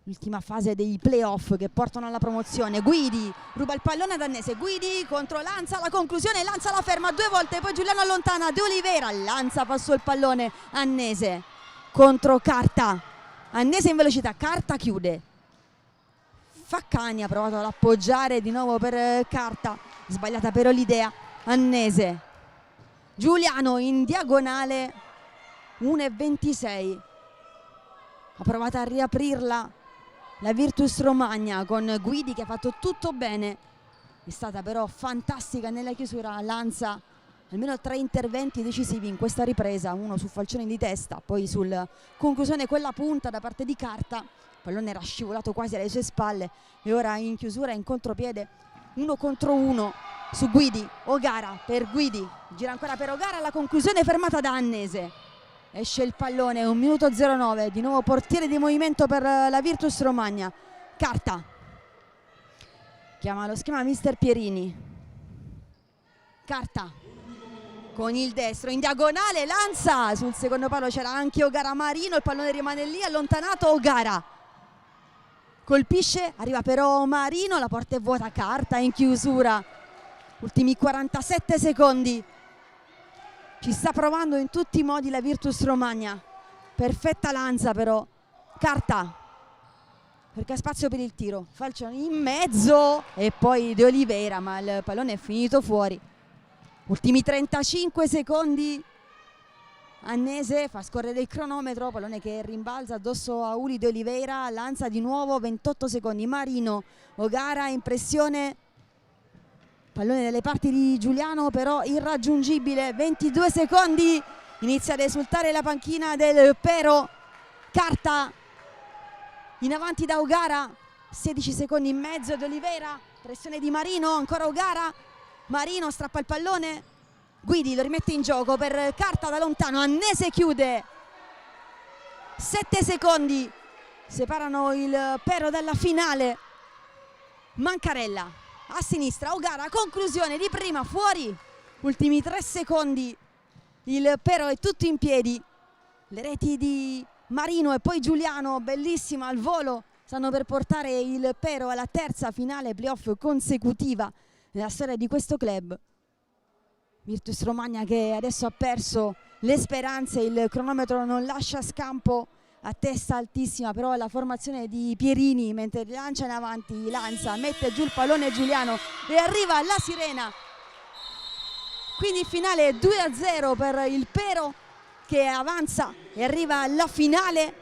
[SPEAKER 1] l'ultima fase dei playoff che portano alla promozione. Guidi ruba il pallone ad Annese, Guidi contro Lanza, la conclusione, Lanza la ferma 2 volte, poi Giuliano allontana De Oliveira, Lanza passò il pallone, Annese contro Carta, Annese in velocità, Carta chiude, Faccani ha provato ad appoggiare di nuovo per Carta, sbagliata però l'idea, Annese, Giuliano in diagonale, 1,26, ha provato a riaprirla la Virtus Romagna con Guidi che ha fatto tutto bene, è stata però fantastica nella chiusura Lanza, almeno 3 interventi decisivi in questa ripresa, uno su falcione di testa, poi sul conclusione quella punta da parte di Carta, il pallone era scivolato quasi alle sue spalle e ora in chiusura in contropiede 1 contro 1 su Guidi, O'Gara per Guidi, gira ancora per O'Gara, la conclusione fermata da Annese. Esce il pallone, 1 minuto 09, di nuovo portiere di movimento per la Virtus Romagna. Carta chiama lo schema mister Pierini. Carta con il destro in diagonale, Lanza sul secondo palo, c'era anche O'Gara Marino, il pallone rimane lì allontanato, O'Gara colpisce, arriva però Marino, la porta è vuota, Carta in chiusura, ultimi 47 secondi. Ci sta provando in tutti i modi la Virtus Romagna, perfetta Lanza però, Carta perché ha spazio per il tiro, falcione in mezzo e poi De Oliveira, ma il pallone è finito fuori. Ultimi 35 secondi, Annese fa scorrere il cronometro, pallone che rimbalza addosso a Uli De Oliveira, Lanza di nuovo, 28 secondi, Marino, O'Gara in pressione, pallone dalle parti di Giuliano però irraggiungibile, 22 secondi, inizia ad esultare la panchina del Pero, Carta in avanti da O'Gara, 16 secondi in mezzo, De Oliveira, pressione di Marino, ancora O'Gara, Marino strappa il pallone, Guidi lo rimette in gioco per Carta da lontano, Annese chiude, 7 secondi separano il Pero dalla finale, Mancarella a sinistra, O'Gara, conclusione di prima, fuori, ultimi 3 secondi, il Pero è tutto in piedi, le reti di Marino e poi Giuliano, bellissima al volo, stanno per portare il Pero alla terza finale playoff consecutiva nella storia di questo club. Virtus Romagna che adesso ha perso le speranze, il cronometro non lascia scampo, a testa altissima però la formazione di Pierini mentre lancia in avanti Lanza, mette giù il pallone Giuliano e arriva la sirena, quindi finale 2-0 per il Pero che avanza e arriva alla finale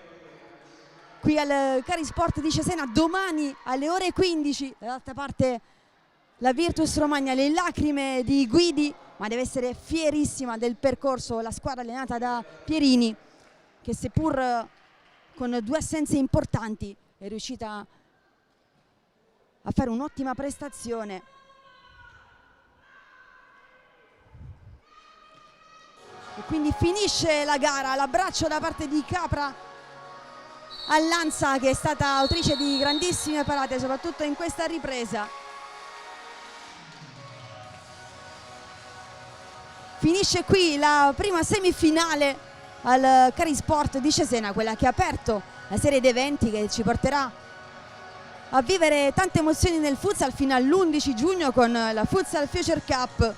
[SPEAKER 1] qui al Carisport di Cesena domani alle ore 15. Dall'altra parte la Virtus Romagna, le lacrime di Guidi, ma deve essere fierissima del percorso la squadra allenata da Pierini che seppur con 2 assenze importanti è riuscita a fare un'ottima prestazione. E quindi finisce la gara, l'abbraccio da parte di Capra a Lanza che è stata autrice di grandissime parate soprattutto in questa ripresa. Finisce qui la prima semifinale al Carisport di Cesena, quella che ha aperto la serie di eventi che ci porterà a vivere tante emozioni nel futsal fino all'11 giugno con la Futsal Future Cup.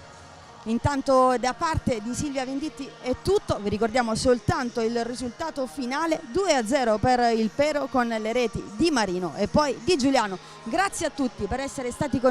[SPEAKER 1] Intanto da parte di Silvia Venditti è tutto, vi ricordiamo soltanto il risultato finale 2-0 per il Pero con le reti di Marino e poi di Giuliano. Grazie a tutti per essere stati con noi.